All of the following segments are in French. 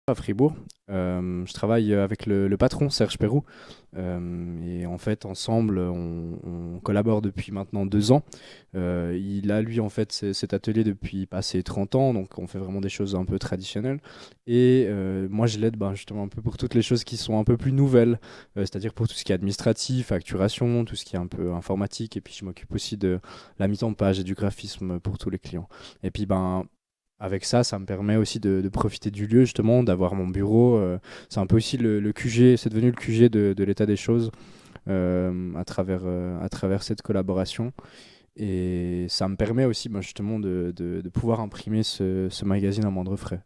à Fribourg. Je travaille avec le patron Serge Perrou. Et en fait, ensemble, on collabore depuis maintenant 2 ans. Il a, lui, en fait, cet atelier depuis passé 30 ans, donc on fait vraiment des choses un peu traditionnelles. Et moi, je l'aide justement un peu pour toutes les choses qui sont un peu plus nouvelles, c'est-à-dire pour tout ce qui est administratif, facturation, tout ce qui est un peu informatique. Et puis, je m'occupe aussi de la mise en page et du graphisme pour tous les clients. Et puis, avec ça, ça me permet aussi de profiter du lieu, justement, d'avoir mon bureau. C'est un peu aussi le QG, c'est devenu le QG de l'état des choses à travers cette collaboration. Et ça me permet aussi, justement, de pouvoir imprimer ce magazine à moindre frais.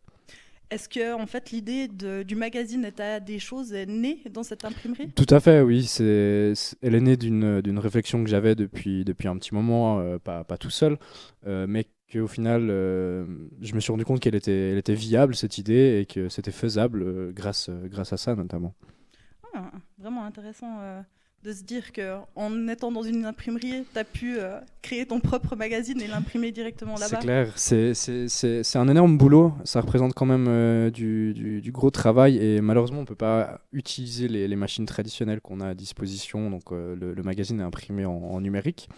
Est-ce que en fait l'idée du magazine État des choses est née dans cette imprimerie? Tout à fait, oui. Elle est née d'une réflexion que j'avais depuis un petit moment, pas tout seul, mais qu'au final, je me suis rendu compte elle était viable, cette idée, et que c'était faisable grâce à ça, notamment. Ah, vraiment intéressant de se dire que en étant dans une imprimerie, tu as pu créer ton propre magazine et l'imprimer directement C'est là-bas. clair, c'est un énorme boulot, ça représente quand même du gros travail, et malheureusement on ne peut pas utiliser les machines traditionnelles qu'on a à disposition, donc le magazine est imprimé en numérique.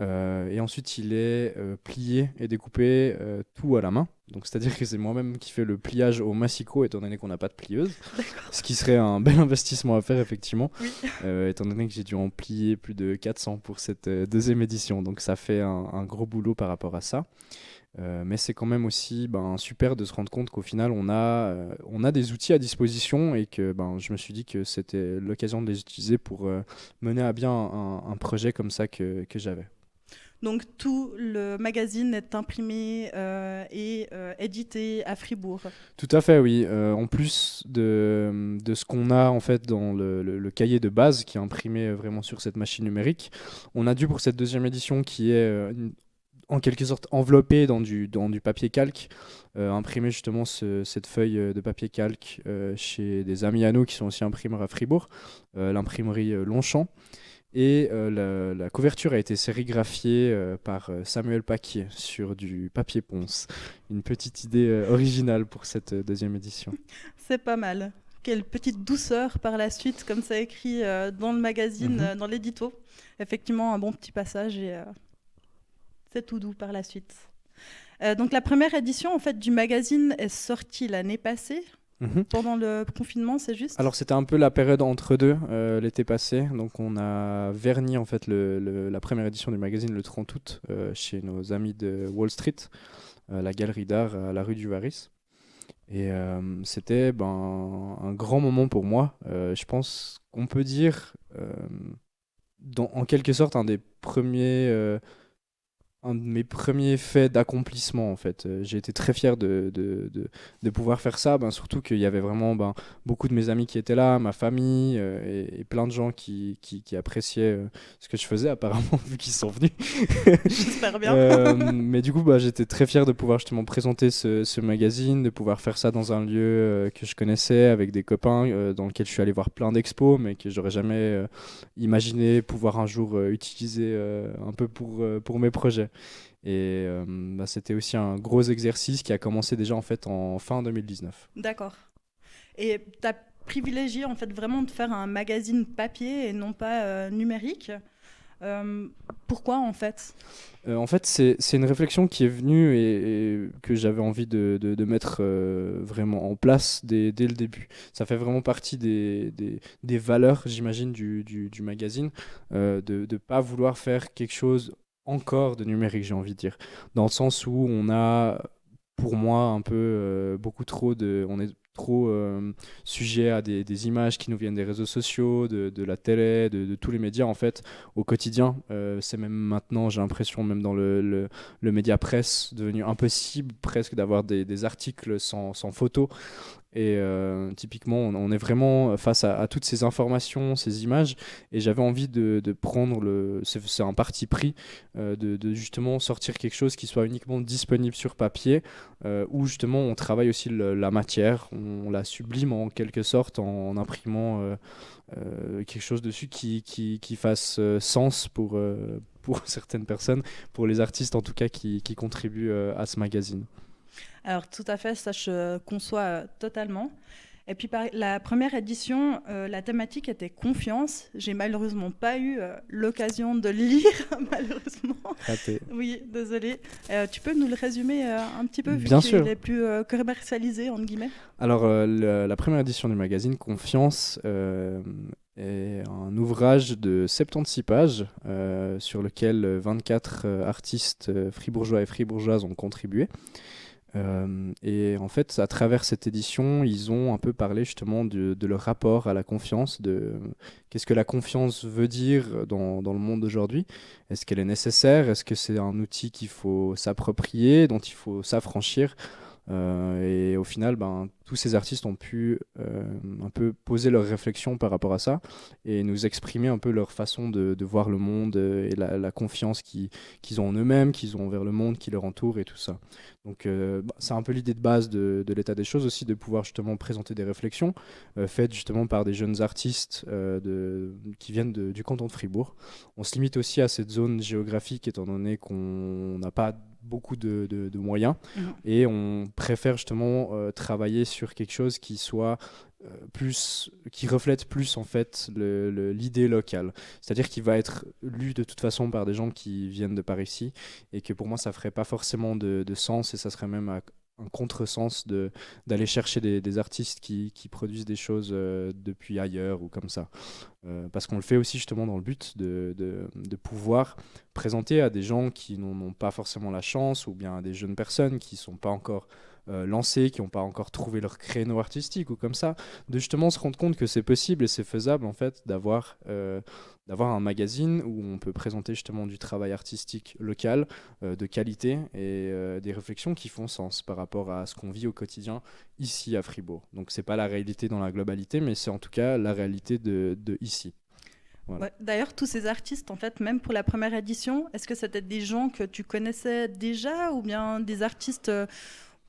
Et ensuite, il est plié et découpé tout à la main. Donc, c'est-à-dire que c'est moi-même qui fais le pliage au massicot, étant donné qu'on n'a pas de plieuse. D'accord. Ce qui serait un bel investissement à faire, effectivement, Oui. étant donné que j'ai dû en plier plus de 400 pour cette deuxième édition. Donc, ça fait un gros boulot par rapport à ça. Mais c'est quand même aussi super de se rendre compte qu'au final, on a des outils à disposition, et que je me suis dit que c'était l'occasion de les utiliser pour mener à bien un projet comme ça que j'avais. Donc tout le magazine est imprimé et édité à Fribourg. Tout à fait, oui. En plus de ce qu'on a en fait dans le cahier de base qui est imprimé vraiment sur cette machine numérique, on a dû pour cette deuxième édition qui est en quelque sorte enveloppée dans du papier calque, imprimer justement cette feuille de papier calque chez des amis à nous qui sont aussi imprimeurs à Fribourg, l'imprimerie Longchamp. Et la couverture a été sérigraphiée par Samuel Paquier sur du papier ponce. Une petite idée originale pour cette deuxième édition. C'est pas mal. Quelle petite douceur par la suite, comme ça écrit dans le magazine, Mhm. dans l'édito. Effectivement, un bon petit passage et c'est tout doux par la suite. Donc la première édition en fait du magazine est sortie l'année passée, Mhm. pendant le confinement, c'est juste? Alors c'était un peu la période entre deux, l'été passé. Donc on a verni en fait la première édition du magazine le 30 août chez nos amis de Wall Street, la galerie d'art à la rue du Varis. Et c'était un grand moment pour moi. Je pense qu'on peut dire, en quelque sorte, un de mes premiers faits d'accomplissement en fait. J'ai été très fier de pouvoir faire ça, surtout qu'il y avait vraiment beaucoup de mes amis qui étaient là, ma famille et plein de gens qui appréciaient ce que je faisais apparemment vu qu'ils sont venus. J'espère bien. Mais du coup, j'étais très fier de pouvoir justement présenter ce magazine, de pouvoir faire ça dans un lieu que je connaissais avec des copains, dans lequel je suis allé voir plein d'expos, mais que j'aurais jamais imaginé pouvoir un jour utiliser un peu pour mes projets. Et c'était aussi un gros exercice qui a commencé déjà en fait en fin 2019. D'accord. Et tu as privilégié en fait vraiment de faire un magazine papier et non pas numérique. Euh, Pourquoi en fait? En fait, c'est une réflexion qui est venue et que j'avais envie de mettre vraiment en place dès le début. Ça fait vraiment partie des valeurs, j'imagine, du magazine, de ne pas vouloir faire quelque chose encore de numérique, j'ai envie de dire. Dans le sens où on a, pour moi, un peu beaucoup trop on est trop sujet à des images qui nous viennent des réseaux sociaux, de la télé, de tous les médias en fait au quotidien. C'est même maintenant, j'ai l'impression, même dans le média presse, devenu impossible presque d'avoir des articles sans photo. Et typiquement, on est vraiment face à toutes ces informations, ces images, et j'avais envie de prendre c'est un parti pris, de justement sortir quelque chose qui soit uniquement disponible sur papier, où justement on travaille aussi la matière, on la sublime en quelque sorte en imprimant quelque chose dessus qui fasse sens pour certaines personnes, pour les artistes en tout cas qui contribuent à ce magazine. Alors tout à fait, ça je conçois totalement. Et puis la première édition, la thématique était confiance. J'ai malheureusement pas eu l'occasion de le lire, malheureusement. Raté. Oui, désolé. Tu peux nous le résumer un petit peu, vu Bien sûr. qu'il est plus commercialisé, entre guillemets? Alors, la première édition du magazine Confiance est un ouvrage de 76 pages sur lequel 24 artistes fribourgeois et fribourgeoises ont contribué. Et en fait, à travers cette édition, ils ont un peu parlé justement de leur rapport à la confiance, de qu'est-ce que la confiance veut dire dans le monde d'aujourd'hui. Est-ce qu'elle est nécessaire? Est-ce que c'est un outil qu'il faut s'approprier, dont il faut s'affranchir? Et au final, tous ces artistes ont pu un peu poser leurs réflexions par rapport à ça et nous exprimer un peu leur façon de voir le monde et la confiance qu'ils ont en eux-mêmes, qu'ils ont envers le monde qui leur entoure et tout ça. Donc c'est un peu l'idée de base de l'état des choses aussi, de pouvoir justement présenter des réflexions faites justement par des jeunes artistes qui viennent du canton de Fribourg. On se limite aussi à cette zone géographique étant donné qu'on n'a pas beaucoup de moyens et on préfère justement travailler sur quelque chose qui soit qui reflète plus en fait l'idée locale, c'est-à-dire qui va être lu de toute façon par des gens qui viennent de par ici et que pour moi ça ferait pas forcément de sens et ça serait même un contresens d'aller chercher des artistes qui produisent des choses depuis ailleurs ou comme ça. Parce qu'on le fait aussi justement dans le but de pouvoir présenter à des gens qui n'en ont pas forcément la chance ou bien à des jeunes personnes qui ne sont pas encore lancées, qui n'ont pas encore trouvé leur créneau artistique ou comme ça, de justement se rendre compte que c'est possible et c'est faisable en fait d'avoir un magazine où on peut présenter justement du travail artistique local, de qualité et des réflexions qui font sens par rapport à ce qu'on vit au quotidien ici à Fribourg. Donc c'est pas la réalité dans la globalité, mais c'est en tout cas la réalité de ici. Voilà. Ouais, d'ailleurs, tous ces artistes, en fait, même pour la première édition, est-ce que c'était des gens que tu connaissais déjà ou bien des artistes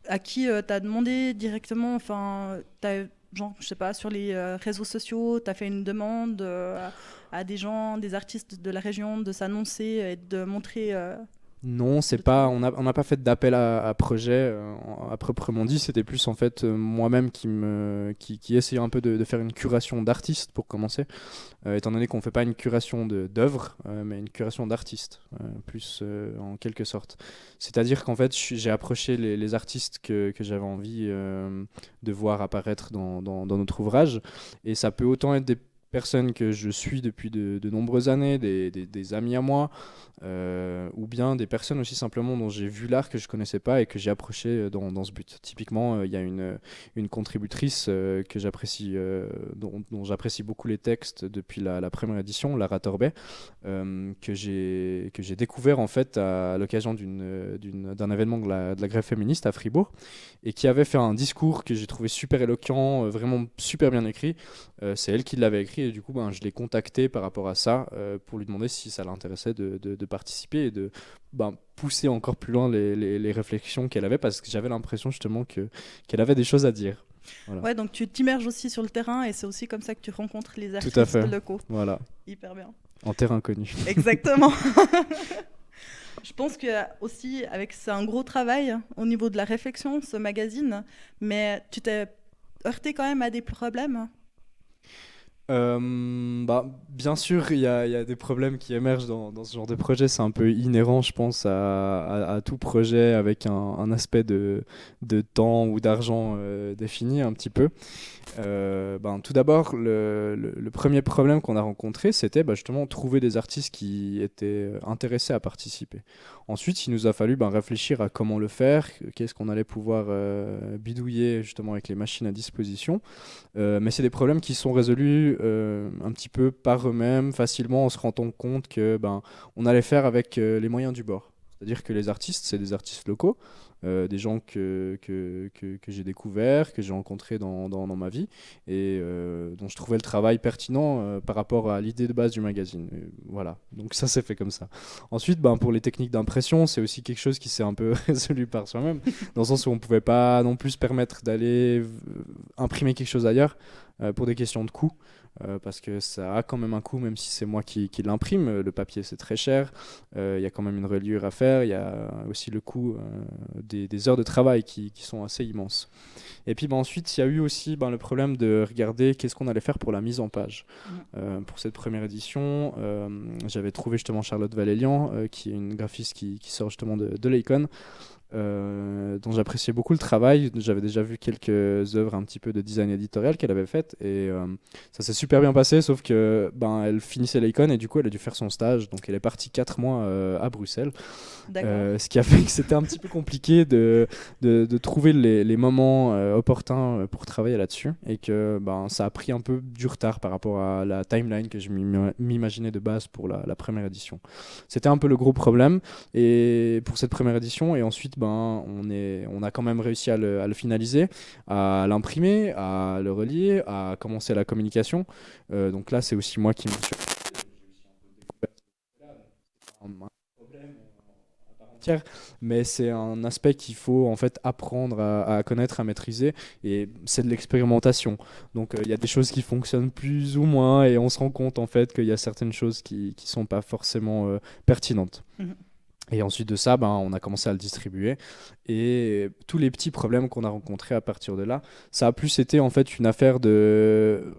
à qui tu as demandé directement, enfin, genre, je sais pas, sur les réseaux sociaux, tu as fait une demande à des gens, des artistes de la région de s'annoncer et de montrer Non, c'est pas, on n'a pas fait d'appel à projet à proprement dit, c'était plus en fait moi-même qui essayais un peu de faire une curation d'artistes pour commencer, étant donné qu'on fait pas une curation d'œuvres, mais une curation d'artistes, plus en quelque sorte. C'est-à-dire qu'en fait, j'ai approché les artistes que j'avais envie de voir apparaître dans notre ouvrage, et ça peut autant être des personnes que je suis depuis de nombreuses années, des amis à moi, ou bien des personnes aussi simplement dont j'ai vu l'art que je connaissais pas et que j'ai approché dans ce but. Typiquement, il y a une contributrice que j'apprécie, dont j'apprécie beaucoup les textes depuis la première édition, Lara Torbet, que j'ai découvert en fait à l'occasion d'un événement de la grève féministe à Fribourg et qui avait fait un discours que j'ai trouvé super éloquent, vraiment super bien écrit. C'est elle qui l'avait écrit et du coup je l'ai contactée par rapport à ça pour lui demander si ça l'intéressait de participer et de pousser encore plus loin les réflexions qu'elle avait parce que j'avais l'impression justement qu'elle avait des choses à dire. Voilà. Ouais, donc tu t'immerges aussi sur le terrain et c'est aussi comme ça que tu rencontres les artistes Tout à fait. locaux. Voilà. Hyper bien. En terrain connu. Exactement. Je pense que aussi c'est un gros travail au niveau de la réflexion, ce magazine, mais tu t'es heurté quand même à des problèmes. Bien sûr, il y a des problèmes qui émergent dans ce genre de projet. C'est un peu inhérent, je pense, à tout projet avec un aspect de temps ou d'argent défini un petit peu. Tout d'abord, le premier problème qu'on a rencontré, c'était justement trouver des artistes qui étaient intéressés à participer. Ensuite, il nous a fallu réfléchir à comment le faire, qu'est-ce qu'on allait pouvoir bidouiller justement avec les machines à disposition. Mais c'est des problèmes qui sont résolus un petit peu par eux-mêmes, facilement, en se rendant compte que on allait faire avec les moyens du bord. C'est-à-dire que les artistes, c'est des artistes locaux, des gens que j'ai découverts, que j'ai rencontrés dans ma vie, et dont je trouvais le travail pertinent par rapport à l'idée de base du magazine. Et voilà, donc ça s'est fait comme ça. Ensuite, pour les techniques d'impression, c'est aussi quelque chose qui s'est un peu résolu par soi-même, dans le sens où on ne pouvait pas non plus se permettre d'aller imprimer quelque chose ailleurs pour des questions de coût. parce que ça a quand même un coût, même si c'est moi qui l'imprime. Le papier, c'est très cher. Il y a quand même une reliure à faire. Il y a aussi le coût des heures de travail qui sont assez immenses. Et puis ensuite, il y a eu aussi le problème de regarder qu'est-ce qu'on allait faire pour la mise en page. Pour cette première édition, j'avais trouvé justement Charlotte Valélian, qui est une graphiste qui sort justement de l'Icon, dont j'appréciais beaucoup le travail. J'avais déjà vu quelques œuvres un petit peu de design éditorial qu'elle avait faites et ça s'est super bien passé, sauf que elle finissait l'Icon et du coup elle a dû faire son stage, donc elle est partie 4 mois à Bruxelles. Ce qui a fait que c'était un petit peu compliqué de trouver les moments opportuns pour travailler là-dessus, et que ça a pris un peu du retard par rapport à la timeline que je m'imaginais de base pour la première édition. C'était un peu le gros problème et pour cette première édition, et ensuite on a quand même réussi à le finaliser, à l'imprimer, à le relier, à commencer la communication. Donc là c'est aussi moi qui me suis entière, mais c'est un aspect qu'il faut en fait apprendre à connaître, à maîtriser, et c'est de l'expérimentation. Donc il y a des choses qui fonctionnent plus ou moins, et on se rend compte en fait qu'il y a certaines choses qui sont pas forcément pertinentes. Et ensuite de ça, on a commencé à le distribuer, et tous les petits problèmes qu'on a rencontrés à partir de là, ça a plus été en fait une affaire de...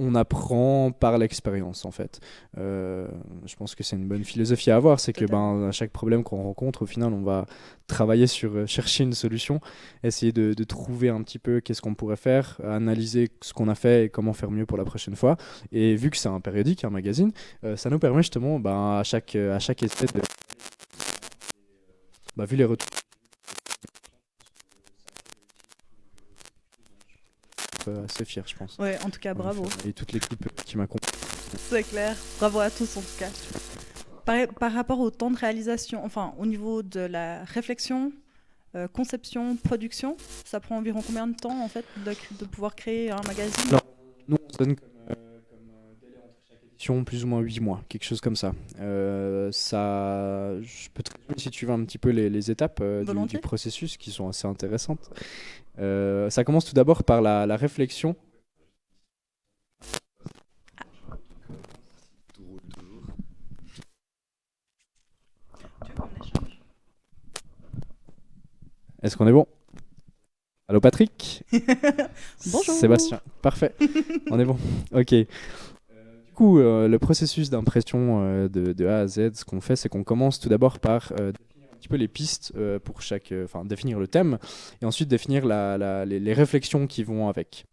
On apprend par l'expérience en fait. Je pense que c'est une bonne philosophie à avoir, c'est que à chaque problème qu'on rencontre, au final, on va travailler sur chercher une solution, essayer de trouver un petit peu qu'est-ce qu'on pourrait faire, analyser ce qu'on a fait et comment faire mieux pour la prochaine fois. Et vu que c'est un périodique, un magazine, ça nous permet justement à chaque essai de... vu les retours, assez fier, je pense. Ouais, en tout cas, bravo. Et toute l'équipe qui m'accompagne. C'est clair. Bravo à tous, en tout cas. Par rapport au temps de réalisation, enfin, au niveau de la réflexion, conception, production, ça prend environ combien de temps, en fait, de pouvoir créer un magazine? Alors, nous, on se donne comme délai entre chaque édition plus ou moins 8 mois, quelque chose comme ça. Je peux te résumer, si tu veux, un petit peu les étapes du processus, qui sont assez intéressantes. Ça commence tout d'abord par la réflexion. Est-ce qu'on est bon? Allô Patrick? Bonjour. Sébastien, parfait. On est bon. Ok. Du coup, le processus d'impression de A à Z, ce qu'on fait, c'est qu'on commence tout d'abord par définir un petit peu les pistes pour définir le thème, et ensuite définir les réflexions qui vont avec.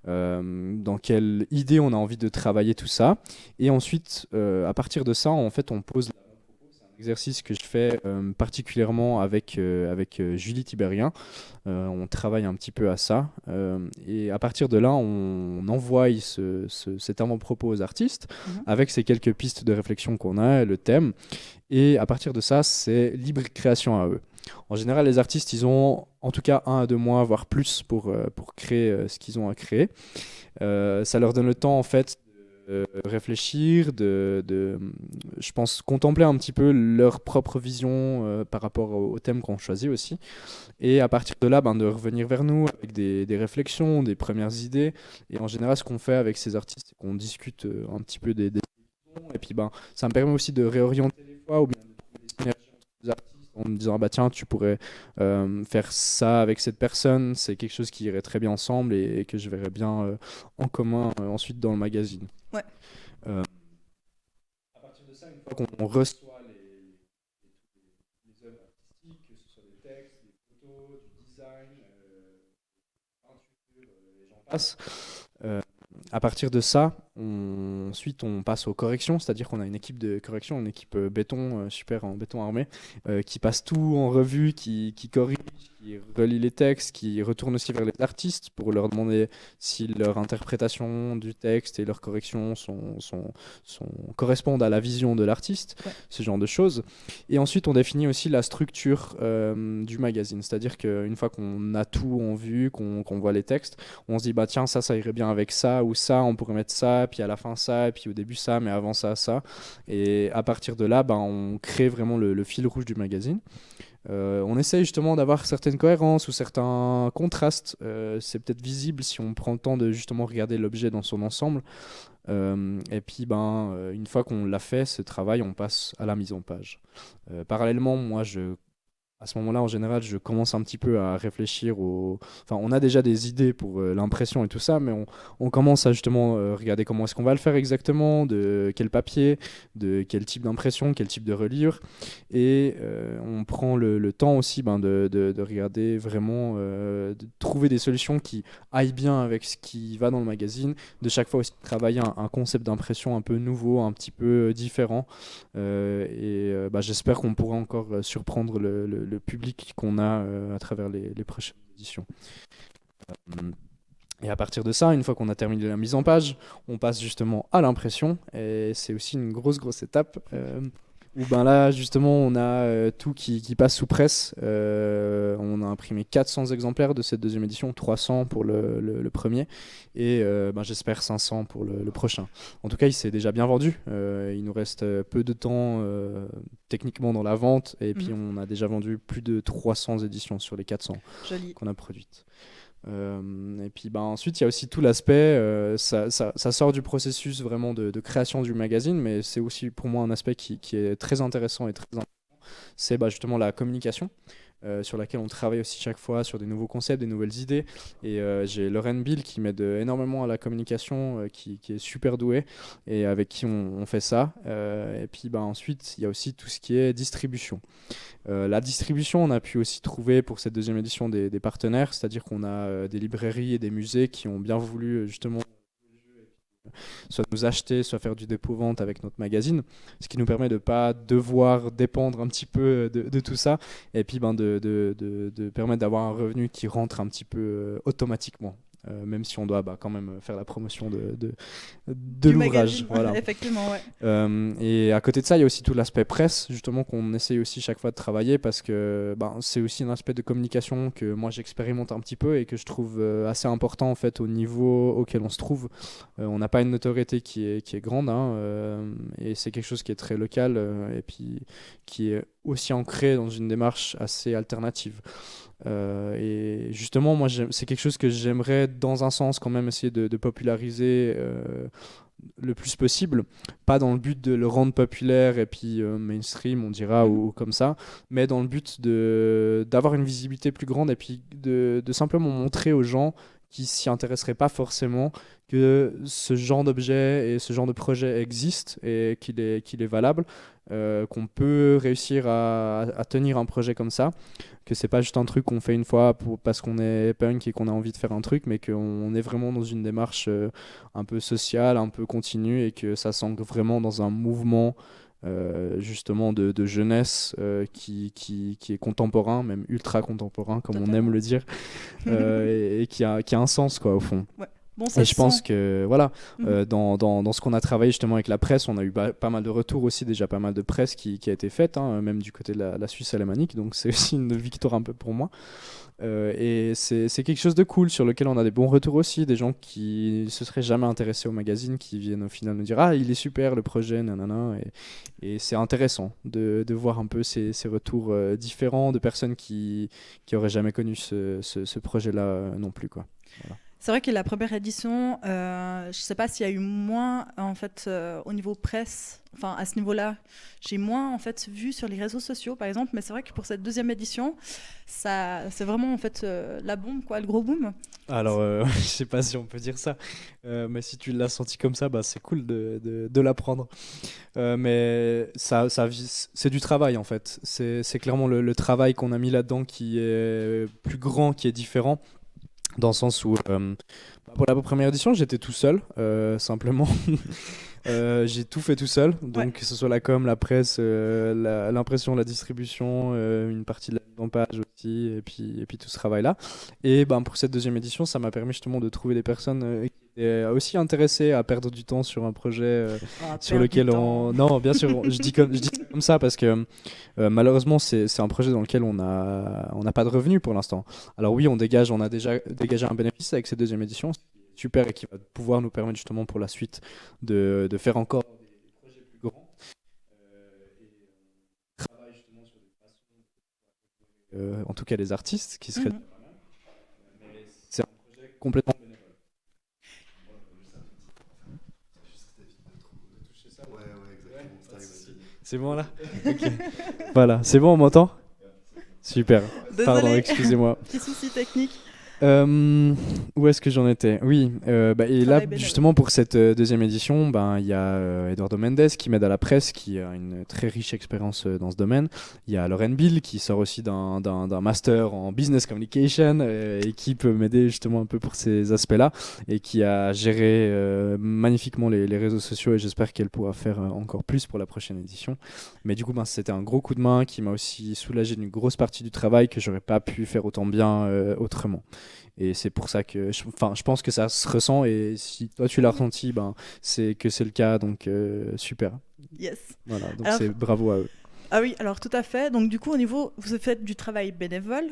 Dans quelle idée on a envie de travailler tout ça, et ensuite, à partir de ça, en fait, on pose exercice que je fais particulièrement avec Julie Tibérien. On travaille un petit peu à ça, et à partir de là on envoie cet avant-propos aux artistes avec ces quelques pistes de réflexion qu'on a, le thème, et à partir de ça c'est libre création à eux. En général, les artistes, ils ont en tout cas 1 à 2 mois, voire plus, pour créer ce qu'ils ont à créer. Ça leur donne le temps en fait réfléchir, je pense, contempler un petit peu leur propre vision par rapport au thème qu'on choisit aussi. Et à partir de là, de revenir vers nous avec des réflexions, des premières idées. Et en général, ce qu'on fait avec ces artistes, c'est qu'on discute un petit peu des et puis ça me permet aussi de réorienter les voix, ou bien de trouver des synergies entre les artistes, en me disant tiens, tu pourrais faire ça avec cette personne, c'est quelque chose qui irait très bien ensemble et que je verrais bien en commun ensuite dans le magazine. Ouais. À partir de ça, une fois qu'on reçoit les œuvres artistiques, que ce soit des textes, des photos, du design, peinture, et j'en passe, à partir de ça, ensuite on passe aux corrections, c'est-à-dire qu'on a une équipe de correction, une équipe béton, super en béton armé, qui passe tout en revue, qui corrige, qui relie les textes, qui retourne aussi vers les artistes pour leur demander si leur interprétation du texte et leurs corrections correspondent à la vision de l'artiste, ce genre de choses. Et ensuite on définit aussi la structure du magazine, c'est-à-dire qu'une fois qu'on a tout en vue, qu'on voit les textes, on se dit tiens, ça irait bien avec ça, ou ça, on pourrait mettre ça, puis à la fin ça, et puis au début ça, mais avant ça. Et à partir de là, on crée vraiment le fil rouge du magazine. On essaye justement d'avoir certaines cohérences ou certains contrastes. C'est peut-être visible si on prend le temps de justement regarder l'objet dans son ensemble. Et puis, une fois qu'on l'a fait, ce travail, on passe à la mise en page. Parallèlement, moi, à ce moment-là, en général, je commence un petit peu à réfléchir Enfin, on a déjà des idées pour l'impression et tout ça, mais on commence à justement regarder comment est-ce qu'on va le faire exactement, de quel papier, de quel type d'impression, quel type de reliure. Et on prend le temps aussi de regarder vraiment, de trouver des solutions qui aillent bien avec ce qui va dans le magazine, de chaque fois aussi travailler un concept d'impression un peu nouveau, un petit peu différent. J'espère qu'on pourra encore surprendre le public qu'on a à travers les prochaines éditions. Et à partir de ça, une fois qu'on a terminé la mise en page, on passe justement à l'impression. Et c'est aussi une grosse étape. Où là, justement, on a tout qui passe sous presse. On a imprimé 400 exemplaires de cette deuxième édition, 300 pour le premier, et j'espère 500 pour le prochain. En tout cas, il s'est déjà bien vendu. Il nous reste peu de temps techniquement dans la vente, et puis on a déjà vendu plus de 300 éditions sur les 400 qu'on a produites. Et puis ensuite il y a aussi tout l'aspect ça sort du processus vraiment de création du magazine, mais c'est aussi pour moi un aspect qui est très intéressant et très important. C'est justement la communication sur laquelle on travaille aussi chaque fois sur des nouveaux concepts, des nouvelles idées. Et j'ai Lauren Bill qui m'aide énormément à la communication, qui est super douée et avec qui on fait ça. Et puis ensuite, il y a aussi tout ce qui est distribution. La distribution, on a pu aussi trouver pour cette deuxième édition des partenaires, c'est-à-dire qu'on a des librairies et des musées qui ont bien voulu justement soit nous acheter, soit faire du dépôt-vente avec notre magazine, ce qui nous permet de ne pas devoir dépendre un petit peu de tout ça, et puis de permettre d'avoir un revenu qui rentre un petit peu automatiquement. Même si on doit quand même faire la promotion de l'ouvrage. Voilà. Effectivement, ouais. Et à côté de ça, il y a aussi tout l'aspect presse, justement, qu'on essaye aussi chaque fois de travailler, parce que c'est aussi un aspect de communication que moi j'expérimente un petit peu et que je trouve assez important en fait au niveau auquel on se trouve. On n'a pas une notoriété qui est grande, et c'est quelque chose qui est très local et puis qui est aussi ancré dans une démarche assez alternative. Et justement, moi, c'est quelque chose que j'aimerais, dans un sens, quand même essayer de populariser le plus possible. Pas dans le but de le rendre populaire et puis mainstream, on dira, ou comme ça, mais dans le but d'avoir une visibilité plus grande et puis de simplement montrer aux gens qui s'y intéresseraient pas forcément que ce genre d'objet et ce genre de projet existe et qu'il est valable, qu'on peut réussir à tenir un projet comme ça, que c'est pas juste un truc qu'on fait une fois parce qu'on est punk et qu'on a envie de faire un truc, mais qu'on est vraiment dans une démarche un peu sociale, un peu continue, et que ça s'ancre vraiment dans un mouvement justement de jeunesse qui est contemporain, même ultra contemporain comme on aime le dire, et qui a un sens quoi au fond. Ouais. Bon, et je pense que voilà, dans ce qu'on a travaillé justement avec la presse, on a eu pas mal de retours aussi, déjà pas mal de presse qui a été faite, même du côté de la Suisse alémanique, donc c'est aussi une victoire un peu pour moi. Et c'est quelque chose de cool sur lequel on a des bons retours aussi, des gens qui se seraient jamais intéressés au magazine, qui viennent au final nous dire ah il est super le projet, nanana, et c'est intéressant de voir un peu ces retours différents de personnes qui auraient jamais connu ce projet-là non plus quoi. Voilà. C'est vrai que la première édition, je ne sais pas s'il y a eu moins en fait au niveau presse, enfin à ce niveau-là, j'ai moins en fait vu sur les réseaux sociaux par exemple, mais c'est vrai que pour cette deuxième édition, ça c'est vraiment en fait la bombe quoi, le gros boom. Alors je sais pas si on peut dire ça, mais si tu l'as senti comme ça, c'est cool de l'apprendre. Mais ça c'est du travail en fait. C'est clairement le travail qu'on a mis là-dedans qui est plus grand, qui est différent. Dans le sens où, pour la première édition, j'étais tout seul, simplement. J'ai tout fait tout seul, donc que ce soit la com, la presse, l'impression, la distribution, une partie de la mise en page aussi, et puis tout ce travail-là. Et pour cette deuxième édition, ça m'a permis justement de trouver des personnes qui étaient aussi intéressées à perdre du temps sur un projet sur lequel on... Non, bien sûr, je dis comme ça parce que malheureusement, c'est un projet dans lequel on n'a pas de revenus pour l'instant. Alors oui, on a déjà dégagé un bénéfice avec cette deuxième édition, super, et qui va pouvoir nous permettre justement pour la suite de faire encore des projets plus grands et travailler justement sur des façons en tout cas les artistes qui seraient. Mhm. C'est un projet complètement. C'est bon là. Ok. Voilà, c'est bon, on m'entend? Super. Pardon, Désolée, excusez-moi. petit souci technique. Où est-ce que j'en étais? Oui, et là, Travail bénévole. justement, pour cette deuxième édition, il y a Eduardo Mendes qui m'aide à la presse, qui a une très riche expérience dans ce domaine. Il y a Lauren Bill qui sort aussi d'un master en business communication et qui peut m'aider justement un peu pour ces aspects-là et qui a géré magnifiquement les réseaux sociaux et j'espère qu'elle pourra faire encore plus pour la prochaine édition. Mais du coup, c'était un gros coup de main qui m'a aussi soulagé d'une grosse partie du travail que j'aurais pas pu faire autant bien autrement. Et c'est pour ça que je pense que ça se ressent et si toi tu l'as ressenti, c'est que c'est le cas, donc super. Yes. Voilà, donc Alors, c'est bravo à eux. ah oui, alors tout à fait. Donc du coup, au niveau, vous faites du travail bénévole.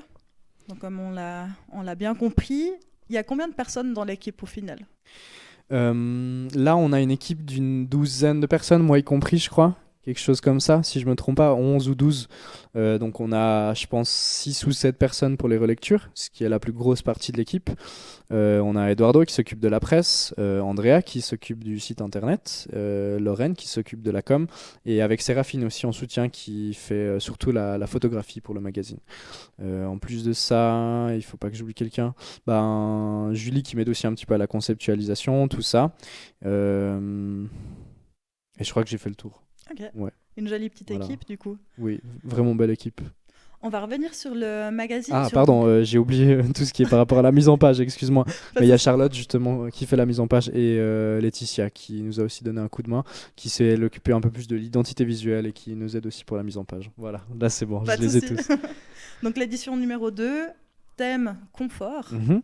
Donc comme on l'a bien compris, il y a combien de personnes dans l'équipe au final? Là, on a une équipe d'une douzaine de personnes, moi y compris, je crois. Quelque chose comme ça, si je me trompe pas, 11 ou 12. Donc on a, je pense, 6 ou 7 personnes pour les relectures, ce qui est la plus grosse partie de l'équipe. On a Eduardo qui s'occupe de la presse, Andrea qui s'occupe du site internet, Lorraine qui s'occupe de la com, et avec Séraphine aussi en soutien qui fait surtout la photographie pour le magazine. En plus de ça, il faut pas que j'oublie quelqu'un. Julie qui m'aide aussi un petit peu à la conceptualisation, tout ça. Et je crois que j'ai fait le tour. Ok. Ouais. Une jolie petite Voilà. équipe du coup. Oui, vraiment belle équipe. On va revenir sur le magazine. Ah, sur- pardon, j'ai oublié tout ce qui est par rapport à la mise en page, excuse-moi. Pas Mais il y a de souci. Charlotte, justement, qui fait la mise en page, et Laetitia, qui nous a aussi donné un coup de main, qui s'est occupée un peu plus de l'identité visuelle et qui nous aide aussi pour la mise en page. Voilà, là c'est bon, Pas je de les ai souci. tous. Donc l'édition numéro 2, thème confort. Mhm.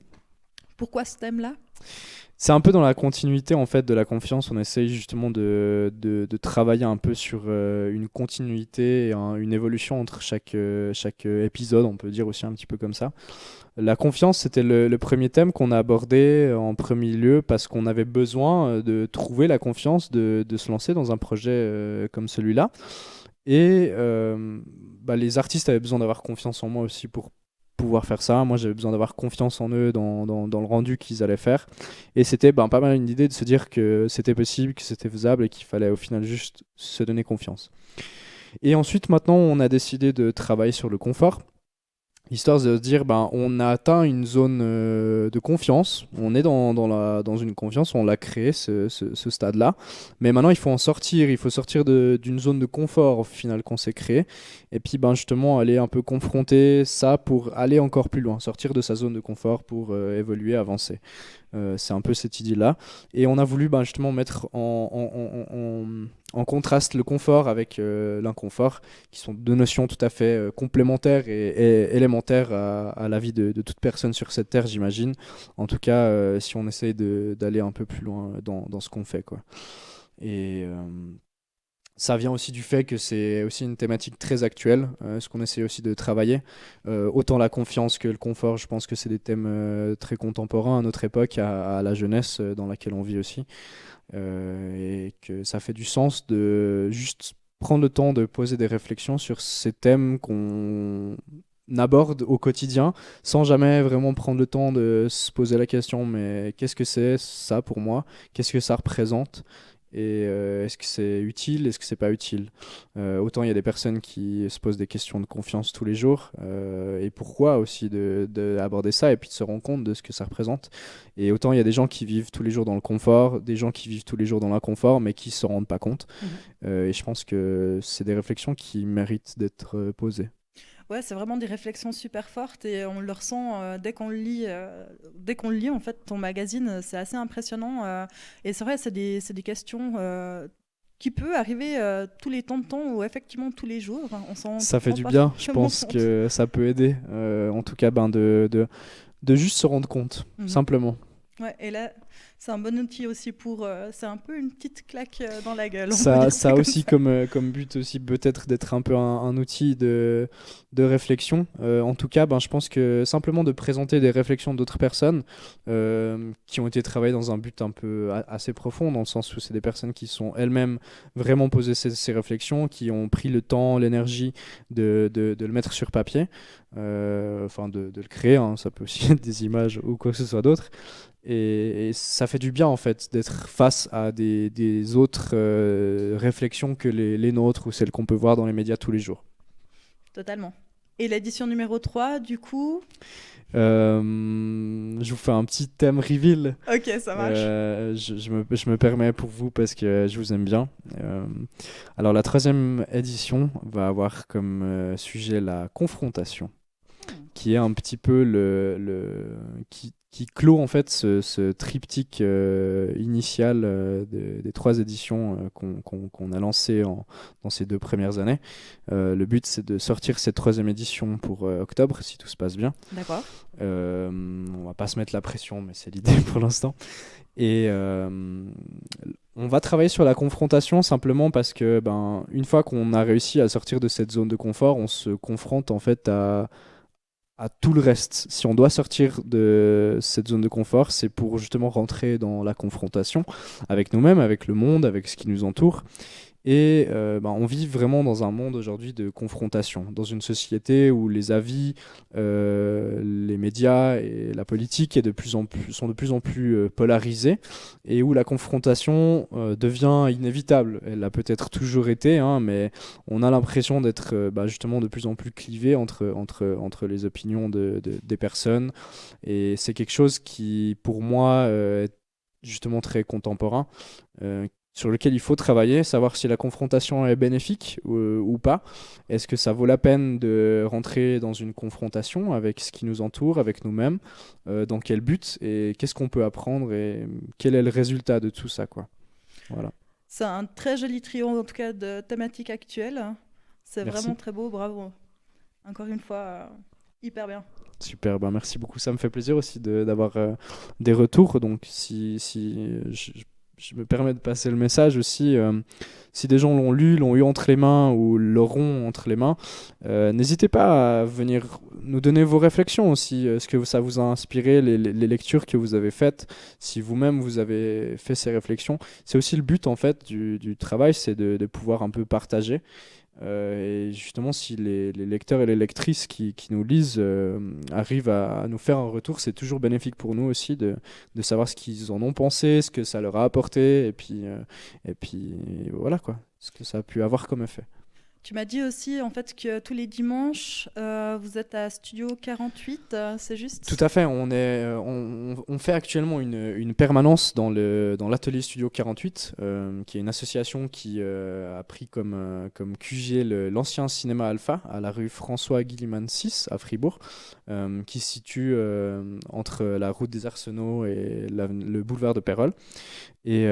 Pourquoi ce thème-là? C'est un peu dans la continuité en fait de la confiance. On essaye justement de travailler un peu sur une continuité et une évolution entre chaque épisode, on peut dire aussi un petit peu comme ça. La confiance, c'était le premier thème qu'on a abordé en premier lieu parce qu'on avait besoin de trouver la confiance, de se lancer dans un projet comme celui-là. Et les artistes avaient besoin d'avoir confiance en moi aussi pour pouvoir faire ça. Moi, j'avais besoin d'avoir confiance en eux dans le rendu qu'ils allaient faire. Et c'était pas mal une idée de se dire que c'était possible, que c'était faisable et qu'il fallait au final juste se donner confiance. Et ensuite, maintenant, on a décidé de travailler sur le confort. Histoire de se dire, on a atteint une zone de confiance, on est dans une confiance, on l'a créé ce stade-là, mais maintenant il faut en sortir, il faut sortir d'une zone de confort au final qu'on s'est créé, et puis justement aller un peu confronter ça pour aller encore plus loin, sortir de sa zone de confort pour évoluer, avancer. C'est un peu cette idée-là. Et on a voulu justement mettre en contraste le confort avec l'inconfort, qui sont deux notions tout à fait complémentaires et élémentaires à la vie de toute personne sur cette terre, j'imagine. En tout cas, si on essaye d'aller un peu plus loin dans ce qu'on fait, quoi. Et ça vient aussi du fait que c'est aussi une thématique très actuelle, ce qu'on essaie aussi de travailler. Autant la confiance que le confort, je pense que c'est des thèmes très contemporains à notre époque, à la jeunesse dans laquelle on vit aussi. Et que ça fait du sens de juste prendre le temps de poser des réflexions sur ces thèmes qu'on aborde au quotidien, sans jamais vraiment prendre le temps de se poser la question, mais qu'est-ce que c'est ça pour moi? Qu'est-ce que ça représente? Et est-ce que c'est utile, est-ce que c'est pas utile? Autant il y a des personnes qui se posent des questions de confiance tous les jours, et pourquoi aussi d'aborder ça et puis de se rendre compte de ce que ça représente. Et autant il y a des gens qui vivent tous les jours dans le confort, des gens qui vivent tous les jours dans l'inconfort, mais qui se rendent pas compte. Et je pense que c'est des réflexions qui méritent d'être posées. Ouais, c'est vraiment des réflexions super fortes et on le ressent dès qu'on le lit. Dès qu'on le lit, en fait, ton magazine, c'est assez impressionnant. Et c'est vrai, c'est des questions qui peut arriver tous les temps de temps ou effectivement tous les jours. On s'en Ça fait rend du pas bien, je forcément pense compte. que ça peut aider, en tout cas de juste se rendre compte, Mhm. simplement. Ouais, et là, C'est un bon outil aussi pour. C'est un peu une petite claque dans la gueule. On peut Ça, dire ça a comme aussi ça. comme but aussi peut-être d'être un peu un outil de réflexion. En tout cas, ben, je pense que simplement de présenter des réflexions d'autres personnes qui ont été travaillées dans un but un peu assez profond, dans le sens où c'est des personnes qui sont elles-mêmes vraiment posées ces réflexions, qui ont pris le temps, l'énergie de le mettre sur papier, enfin de le créer, hein. Ça peut aussi être des images ou quoi que ce soit d'autre. Et ça fait du bien en fait d'être face à des autres réflexions que les nôtres ou celles qu'on peut voir dans les médias tous les jours. Totalement. Et l'édition numéro 3, du coup. Je vous fais un petit thème reveal. Ok, ça marche. Je me permets pour vous parce que je vous aime bien. Alors la troisième édition va avoir comme sujet la confrontation, qui est un petit peu qui clôt en fait ce triptyque initial des trois éditions qu'on a lancé dans ces 2 premières années. Le but, c'est de sortir cette troisième édition pour octobre, si tout se passe bien. D'accord. On va pas se mettre la pression, mais c'est l'idée pour l'instant. Et on va travailler sur la confrontation simplement parce que, ben, une fois qu'on a réussi à sortir de cette zone de confort, on se confronte en fait à tout le reste. Si on doit sortir de cette zone de confort, c'est pour justement rentrer dans la confrontation avec nous-mêmes, avec le monde, avec ce qui nous entoure. Et on vit vraiment dans un monde aujourd'hui de confrontation, dans une société où les avis, les médias et la politique sont de plus en plus polarisés, et où la confrontation devient inévitable. Elle a peut-être toujours été, hein, mais on a l'impression d'être justement de plus en plus clivé entre les opinions des personnes. Et c'est quelque chose qui, pour moi, est justement très contemporain, sur lequel il faut travailler, savoir si la confrontation est bénéfique ou pas. Est-ce que ça vaut la peine de rentrer dans une confrontation avec ce qui nous entoure, avec nous-mêmes, dans quel but, et qu'est-ce qu'on peut apprendre, et quel est le résultat de tout ça, quoi. Voilà. C'est un très joli trio, en tout cas, de thématiques actuelles. C'est Merci. vraiment très beau, bravo. Encore une fois, hyper bien. Super, ben merci beaucoup. Ça me fait plaisir aussi d'avoir des retours. Donc, je me permets de passer le message aussi. Si des gens l'ont lu, l'ont eu entre les mains ou l'auront entre les mains, n'hésitez pas à venir nous donner vos réflexions aussi. Ce que ça vous a inspiré, les lectures que vous avez faites, si vous-même vous avez fait ces réflexions. C'est aussi le but en fait du travail, c'est de pouvoir un peu partager. Et justement, si les lecteurs et les lectrices qui nous lisent arrivent à nous faire un retour, c'est toujours bénéfique pour nous aussi de savoir ce qu'ils en ont pensé, ce que ça leur a apporté, et puis voilà quoi, ce que ça a pu avoir comme effet. Tu m'as dit aussi, en fait, que tous les dimanches, vous êtes à Studio 48, c'est Tout juste? à fait, on fait actuellement une permanence dans l'atelier Studio 48, qui est une association qui a pris comme QG l'ancien cinéma Alpha, à la rue François Guilliman 6 à Fribourg, qui se situe entre la route des Arsenaux et le boulevard de Pérolle. Et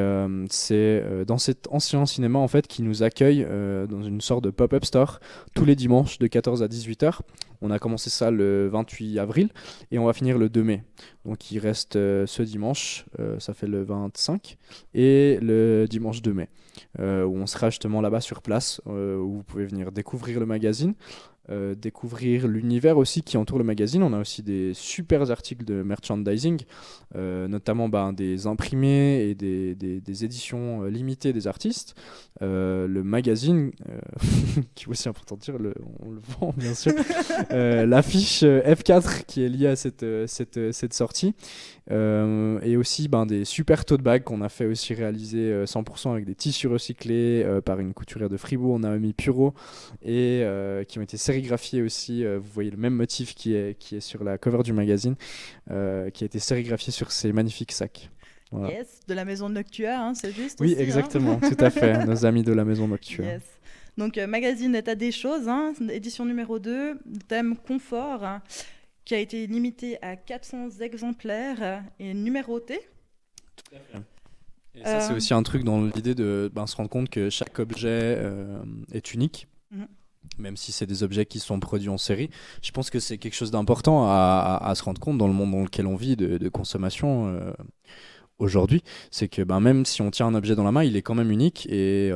c'est dans cet ancien cinéma en fait qui nous accueille dans une sorte de pop-up store tous les dimanches de 14 à 18h. On a commencé ça le 28 avril et on va finir le 2 mai. Donc il reste ce dimanche, ça fait le 25, et le dimanche 2 mai, où on sera justement là-bas sur place, où vous pouvez venir découvrir le magazine, découvrir l'univers aussi qui entoure le magazine. On a aussi des super articles de merchandising, notamment des imprimés et des éditions limitées des artistes. Le magazine, qui est aussi important de dire, on le vend bien sûr. L'affiche F4 qui est liée à cette sortie. Et aussi des super tote bags qu'on a fait aussi réaliser 100% avec des tissus recyclés par une couturière de Fribourg, Naomi Puro, et qui ont été sérigraphiés aussi. Vous voyez le même motif qui est sur la cover du magazine, qui a été sérigraphié sur ces magnifiques sacs. Voilà. Yes, de la maison de Noctua, hein, c'est juste Oui, aussi, hein. exactement, tout à fait, nos amis de la maison Noctua. Yes. Donc, magazine État des choses, hein, édition numéro 2, thème confort, hein, qui a été limité à 400 exemplaires et numéroté. Et ça, c'est aussi un truc dans l'idée de se rendre compte que chaque objet est unique. Même si c'est des objets qui sont produits en série. Je pense que c'est quelque chose d'important à se rendre compte dans le monde dans lequel on vit, de consommation, aujourd'hui, c'est que même si on tient un objet dans la main, il est quand même unique et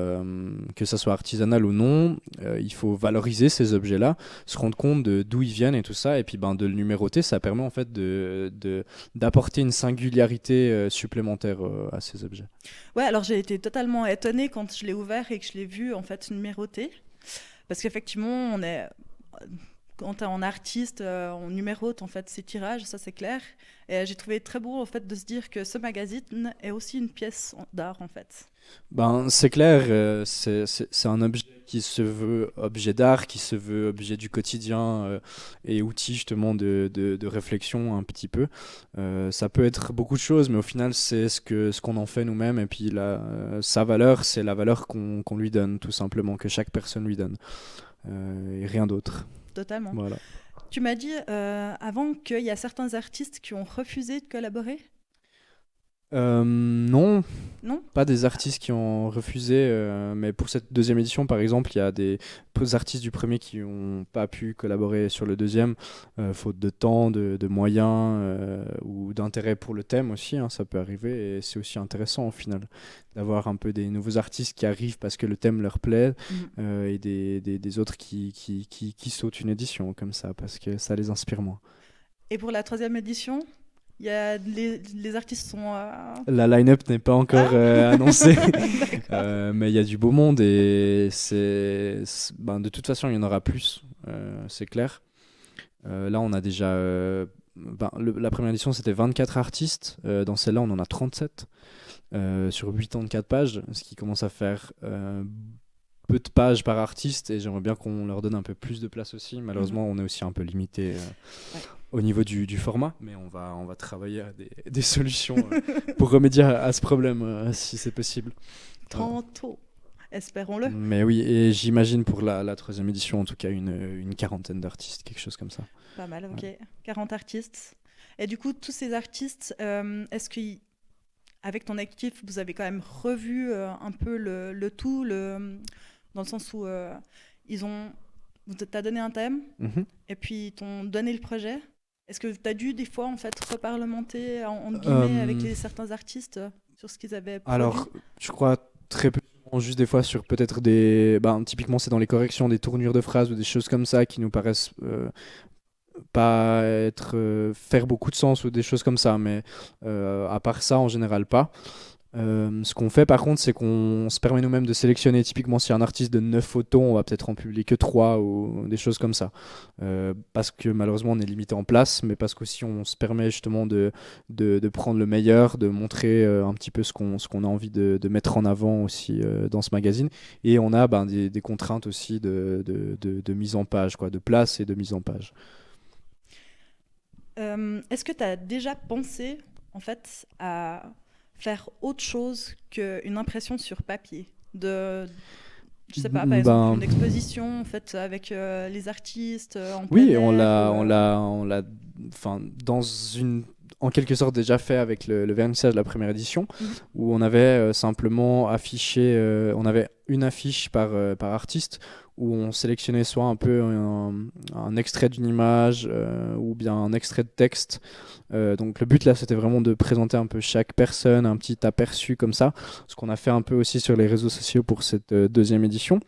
que ça soit artisanal ou non, il faut valoriser ces objets-là, se rendre compte de d'où ils viennent et tout ça, et puis de le numéroter, ça permet en fait d'apporter une singularité supplémentaire à ces objets. Ouais, alors j'ai été totalement étonnée quand je l'ai ouvert et que je l'ai vu en fait numéroté. Parce qu'effectivement, quand t'es en artiste, on numérote en fait ses tirages, ça c'est clair. Et j'ai trouvé très beau en fait de se dire que ce magazine est aussi une pièce d'art en fait. C'est clair, c'est un objet qui se veut objet d'art, qui se veut objet du quotidien et outil justement de réflexion un petit peu. Ça peut être beaucoup de choses, mais au final c'est ce qu'on en fait nous-mêmes et puis sa valeur, c'est la valeur qu'on lui donne tout simplement, que chaque personne lui donne et rien d'autre. Totalement. Voilà. Tu m'as dit avant qu'il y a certains artistes qui ont refusé de collaborer. Non, Non? pas des artistes qui ont refusé, mais pour cette deuxième édition, par exemple, il y a des artistes du premier qui n'ont pas pu collaborer sur le deuxième, faute de temps, de moyens ou d'intérêt pour le thème aussi, hein, ça peut arriver, et c'est aussi intéressant au final d'avoir un peu des nouveaux artistes qui arrivent parce que le thème leur plaît, et des autres qui sautent une édition comme ça parce que ça les inspire moins. Et pour la troisième édition, les artistes sont... La line-up n'est pas encore annoncée, mais il y a du beau monde et de toute façon il y en aura plus, c'est clair. Là on a déjà... la première édition c'était 24 artistes, dans celle-là on en a 37 sur 84 pages, ce qui commence à faire peu de pages par artiste et j'aimerais bien qu'on leur donne un peu plus de place aussi. Malheureusement on est aussi un peu limité au niveau du format, mais on va travailler à des solutions pour remédier à ce problème, si c'est possible. Tantôt, espérons-le. Mais oui, et j'imagine pour la troisième édition, en tout cas, une quarantaine d'artistes, quelque chose comme ça. Pas mal, ok. Ouais. 40 artistes. Et du coup, tous ces artistes, est-ce qu'avec ton actif, vous avez quand même revu un peu le tout, dans le sens où t'as donné un thème, et puis ils t'ont donné le projet. Est-ce que tu as dû des fois en fait reparlementer entre guillemets avec certains artistes sur ce qu'ils avaient produit? Alors, je crois très peu, juste des fois sur peut-être typiquement c'est dans les corrections des tournures de phrases ou des choses comme ça qui nous paraissent pas faire beaucoup de sens ou des choses comme ça, mais à part ça en général pas. Ce qu'on fait par contre, c'est qu'on se permet nous-mêmes de sélectionner. Typiquement, si un artiste de 9 photos, on va peut-être en publier que 3 ou des choses comme ça. Parce que malheureusement, on est limité en place, mais parce qu'aussi on se permet justement de prendre le meilleur, de montrer un petit peu ce qu'on a envie de mettre en avant aussi dans ce magazine. Et on a des contraintes aussi de mise en page, quoi, de place et de mise en page. Est-ce que tu as déjà pensé en fait à faire autre chose qu'une impression sur papier je sais pas, par exemple une exposition en fait avec les artistes en plein Oui, air, on l'a en quelque sorte déjà fait avec le vernissage de la première édition, où on avait simplement affiché, on avait une affiche par artiste, où on sélectionnait soit un peu un extrait d'une image ou bien un extrait de texte. Donc le but là c'était vraiment de présenter un peu chaque personne, un petit aperçu comme ça, ce qu'on a fait un peu aussi sur les réseaux sociaux pour cette deuxième édition.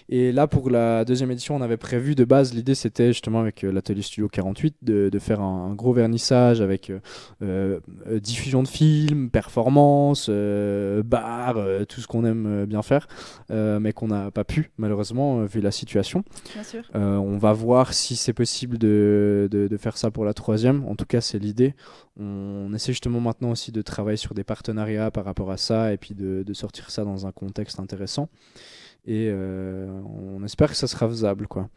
Et là pour la deuxième édition on avait prévu de base, l'idée c'était justement avec l'atelier Studio 48 de faire un gros vernissage avec diffusion de films, performances, bar, tout ce qu'on aime bien faire, mais qu'on n'a pas pu malheureusement vu la situation. Bien sûr. On va voir si c'est possible de faire ça pour la troisième. En tout cas, c'est l'idée. On essaie justement maintenant aussi de travailler sur des partenariats par rapport à ça et puis de sortir ça dans un contexte intéressant. Et on espère que ça sera faisable, quoi.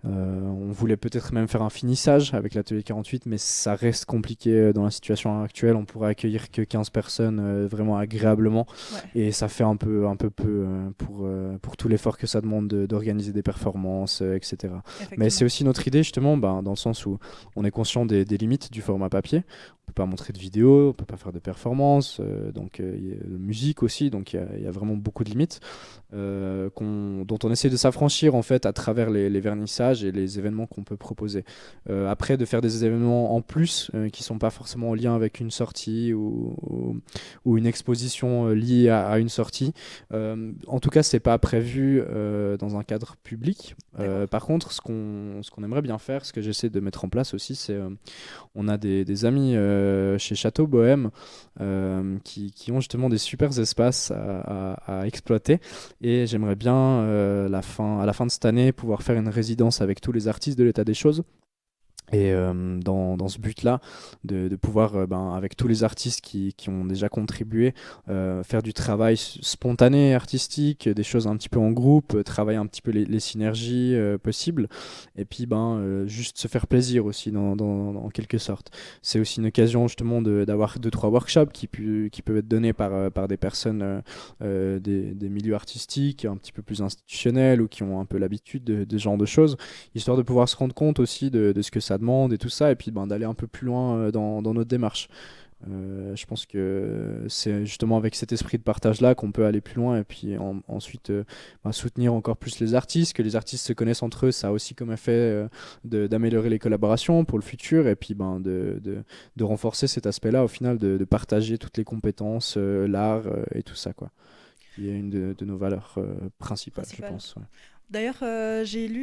On voulait peut-être même faire un finissage avec l'atelier 48, mais ça reste compliqué dans la situation actuelle. On pourrait accueillir que 15 personnes vraiment agréablement, et ça fait un peu peu pour tout l'effort que ça demande d'organiser des performances, etc. Mais c'est aussi notre idée justement, dans le sens où on est conscient des limites du format papier. On peut pas montrer de vidéo, on peut pas faire de performances, donc de musique aussi, donc il y a vraiment beaucoup de limites dont on essaie de s'affranchir en fait à travers les vernissages et les événements qu'on peut proposer. Après, de faire des événements en plus qui sont pas forcément en lien avec une sortie ou une exposition liée à une sortie. En tout cas, c'est pas prévu dans un cadre public. Par contre, ce qu'on aimerait bien faire, ce que j'essaie de mettre en place aussi, c'est on a des amis chez Château Bohème qui ont justement des super espaces à exploiter. Et j'aimerais bien, à la fin de cette année, pouvoir faire une résidence avec tous les artistes de l'état des choses. Et dans ce but-là, de pouvoir, avec tous les artistes qui ont déjà contribué, faire du travail spontané, artistique, des choses un petit peu en groupe, travailler un petit peu les synergies possibles, et puis juste se faire plaisir aussi, en quelque sorte. C'est aussi une occasion justement d'avoir 2-3 workshops qui peuvent être donnés par des personnes des milieux artistiques, un petit peu plus institutionnels, ou qui ont un peu l'habitude de ce genre de choses, histoire de pouvoir se rendre compte aussi de ce que ça demande et tout ça, et puis d'aller un peu plus loin dans notre démarche. Je pense que c'est justement avec cet esprit de partage-là qu'on peut aller plus loin, et puis ensuite soutenir encore plus les artistes, que les artistes se connaissent entre eux. Ça a aussi comme effet d'améliorer les collaborations pour le futur, et puis de renforcer cet aspect-là au final, de partager toutes les compétences, l'art et tout ça, quoi, qui est une de nos valeurs principales, je pense. Ouais. D'ailleurs, j'ai lu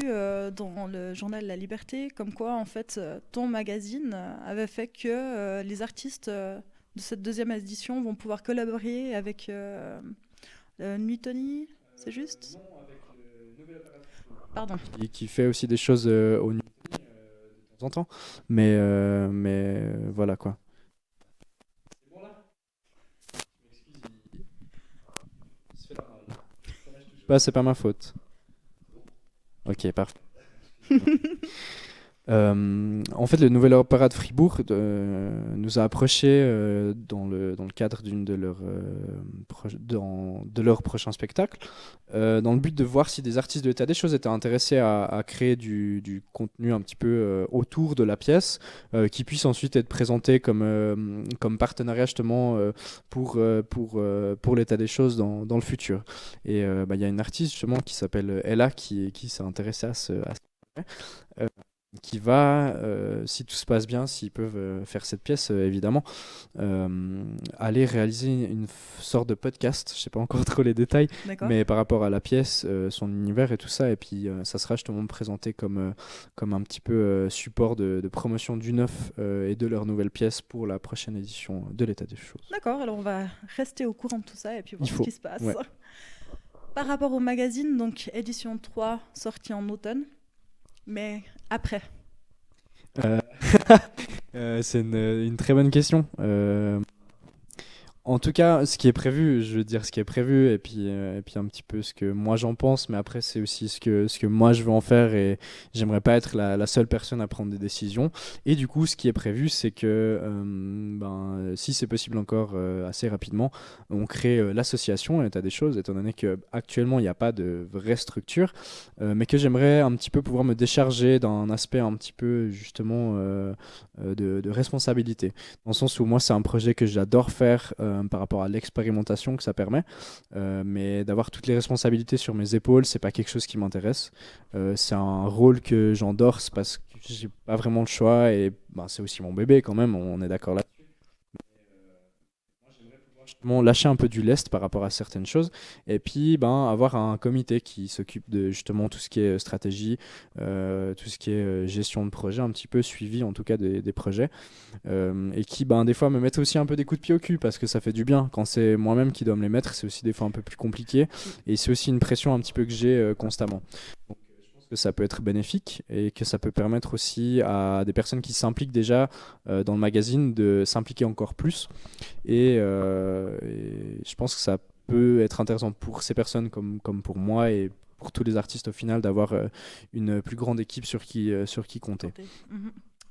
dans le journal La Liberté comme quoi, en fait, ton magazine avait fait que les artistes de cette deuxième édition vont pouvoir collaborer avec Nuit Tony, c'est juste? Non, avec le nouvel appareil Pardon. qui fait aussi des choses au Newton de temps en temps, mais voilà quoi. C'est bon là? M'excuse, il se fait la malle. Pas, c'est pas ma faute. Ok, parfait. En fait, le Nouvel Opéra de Fribourg nous a approchés dans le cadre de leur prochain spectacle, dans le but de voir si des artistes de l'état des choses étaient intéressés à créer du contenu un petit peu autour de la pièce, qui puisse ensuite être présenté comme partenariat justement pour l'état des choses dans le futur. Et y a une artiste justement qui s'appelle Ella qui s'est intéressée à ce projet. Qui va, si tout se passe bien, s'ils peuvent faire cette pièce, évidemment, aller réaliser une sorte de podcast. Je sais pas encore trop les détails, mais par rapport à la pièce, son univers et tout ça, et puis ça sera justement présenté comme un petit peu support de promotion du neuf et de leur nouvelle pièce pour la prochaine édition de l'état des choses. D'accord, alors on va rester au courant de tout ça et puis voir ce qui se passe. Ouais. Par rapport au magazine, donc édition 3, sortie en automne. Mais après c'est une très bonne question. En tout cas, ce qui est prévu, je veux dire ce qui est prévu, et puis un petit peu ce que moi j'en pense, mais après c'est aussi ce que moi je veux en faire, et j'aimerais pas être la seule personne à prendre des décisions. Et du coup, ce qui est prévu, c'est que si c'est possible encore assez rapidement, on crée l'association L'état des choses, étant donné qu'actuellement il n'y a pas de vraie structure, mais que j'aimerais un petit peu pouvoir me décharger d'un aspect un petit peu justement de responsabilité, dans le sens où moi c'est un projet que j'adore faire par rapport à l'expérimentation que ça permet, mais d'avoir toutes les responsabilités sur mes épaules, c'est pas quelque chose qui m'intéresse. C'est un rôle que j'endorse parce que j'ai pas vraiment le choix, et c'est aussi mon bébé quand même, on est d'accord là. Justement lâcher un peu du lest par rapport à certaines choses, et puis avoir un comité qui s'occupe de justement tout ce qui est stratégie, tout ce qui est gestion de projet, un petit peu suivi en tout cas des projets, et qui des fois me mettent aussi un peu des coups de pied au cul, parce que ça fait du bien quand c'est moi-même qui dois me les mettre. C'est aussi des fois un peu plus compliqué, et c'est aussi une pression un petit peu que j'ai constamment. Donc, que ça peut être bénéfique, et que ça peut permettre aussi à des personnes qui s'impliquent déjà dans le magazine de s'impliquer encore plus, et je pense que ça peut être intéressant pour ces personnes comme pour moi, et pour tous les artistes au final, d'avoir une plus grande équipe sur qui compter.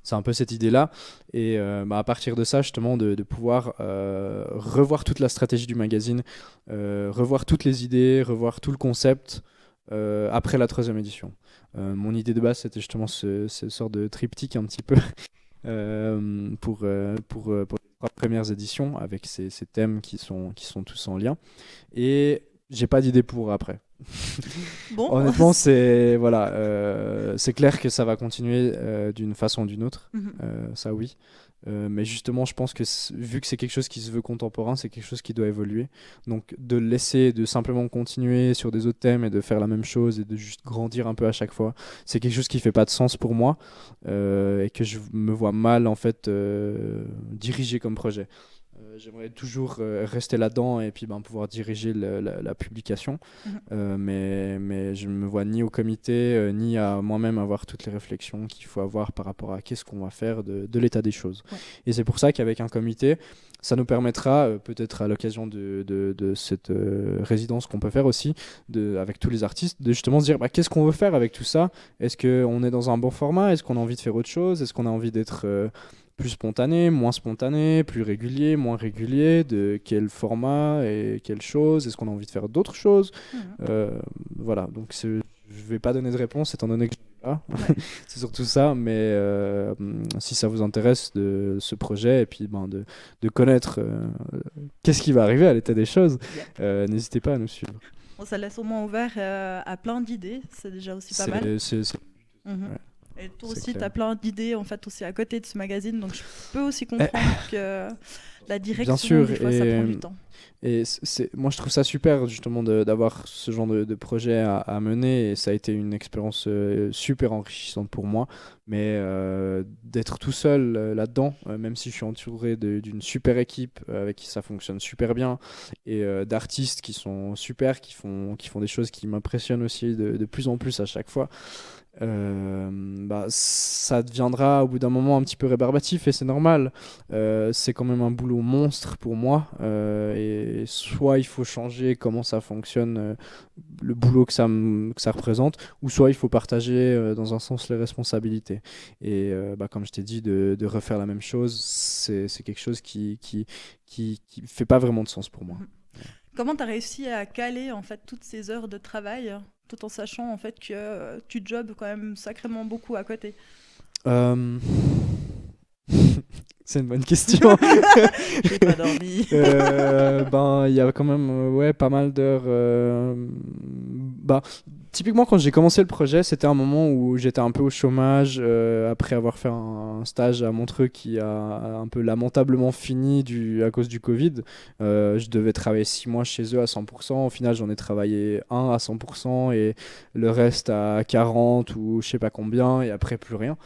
C'est un peu cette idée-là, et à partir de ça justement de pouvoir revoir toute la stratégie du magazine, revoir toutes les idées, revoir tout le concept après la 3e édition. Mon idée de base, c'était justement ce sort de triptyque un petit peu pour les 3 premières éditions, avec ces thèmes qui sont tous en lien. Et j'ai pas d'idée pour après. Bon. Honnêtement, c'est clair que ça va continuer d'une façon ou d'une autre, Mhm. ça oui. Mais justement, je pense que vu que c'est quelque chose qui se veut contemporain, c'est quelque chose qui doit évoluer. Donc de le laisser, de simplement continuer sur des autres thèmes et de faire la même chose et de juste grandir un peu à chaque fois, c'est quelque chose qui fait pas de sens pour moi et que je me vois mal en fait diriger comme projet. J'aimerais toujours rester là-dedans et puis pouvoir diriger la publication. Mhm. Mais je ne me vois ni au comité, ni à moi-même avoir toutes les réflexions qu'il faut avoir par rapport à qu'est-ce qu'on va faire de l'état des choses. Ouais. Et c'est pour ça qu'avec un comité, ça nous permettra, peut-être à l'occasion de cette résidence qu'on peut faire aussi, avec tous les artistes, de justement se dire qu'est-ce qu'on veut faire avec tout ça. Est-ce qu'on est dans un bon format? Est-ce qu'on a envie de faire autre chose? Est-ce qu'on a envie d'être plus spontané, moins spontané, plus régulier, moins régulier, de quel format et quelle chose, est-ce qu'on a envie de faire d'autres choses? Mhm. Voilà, donc je vais pas donner de réponse étant donné que je ne sais pas, Ouais. c'est surtout ça, mais si ça vous intéresse de ce projet et puis de connaître qu'est-ce qui va arriver à l'état des choses, Yep. n'hésitez pas à nous suivre. Bon, ça laisse au moins ouvert à plein d'idées, c'est déjà aussi pas mal. C'est Mhm. ouais, Et toi c'est aussi, tu clair. as plein d'idées en fait aussi à côté de ce magazine, donc je peux aussi comprendre que la Bien direction, sûr, des fois, ça prend du temps. et moi je trouve ça super justement d'avoir ce genre de projet à mener et ça a été une expérience super enrichissante pour moi. Mais d'être tout seul là-dedans, même si je suis entouré d'une super équipe avec qui ça fonctionne super bien et d'artistes qui sont super, qui font des choses qui m'impressionnent aussi de plus en plus à chaque fois. Ça deviendra au bout d'un moment un petit peu rébarbatif et c'est normal. C'est quand même un boulot monstre pour moi et soit il faut changer comment ça fonctionne, le boulot que ça représente, ou soit il faut partager dans un sens les responsabilités. Et comme je t'ai dit, de refaire la même chose, c'est quelque chose qui fait pas vraiment de sens pour moi. Mhm. Comment tu as réussi à caler en fait toutes ces heures de travail, tout en sachant en fait que tu jobs quand même sacrément beaucoup à côté? Euh, C'est une bonne question. J'ai pas dormi. Il y a quand même ouais, pas mal d'heures. Typiquement, quand j'ai commencé le projet, c'était un moment où j'étais un peu au chômage après avoir fait un stage à Montreux qui a un peu lamentablement fini à cause du Covid. Je devais travailler 6 mois chez eux à 100%. Au final, j'en ai travaillé un à 100% et le reste à 40 ou je sais pas combien et après plus rien.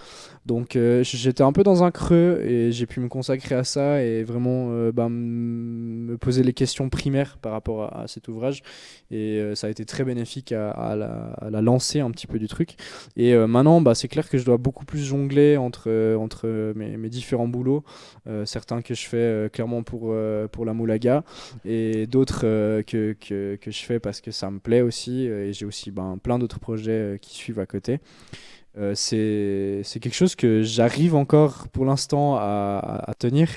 Donc j'étais un peu dans un creux et j'ai pu me consacrer à ça et vraiment me poser les questions primaires par rapport à cet ouvrage. Et ça a été très bénéfique à la lancer un petit peu du truc. Et maintenant, c'est clair que je dois beaucoup plus jongler entre mes différents boulots. Certains que je fais clairement pour la Moulaga et d'autres que je fais parce que ça me plaît aussi. Et j'ai aussi plein d'autres projets qui suivent à côté. C'est quelque chose que j'arrive encore pour l'instant à tenir,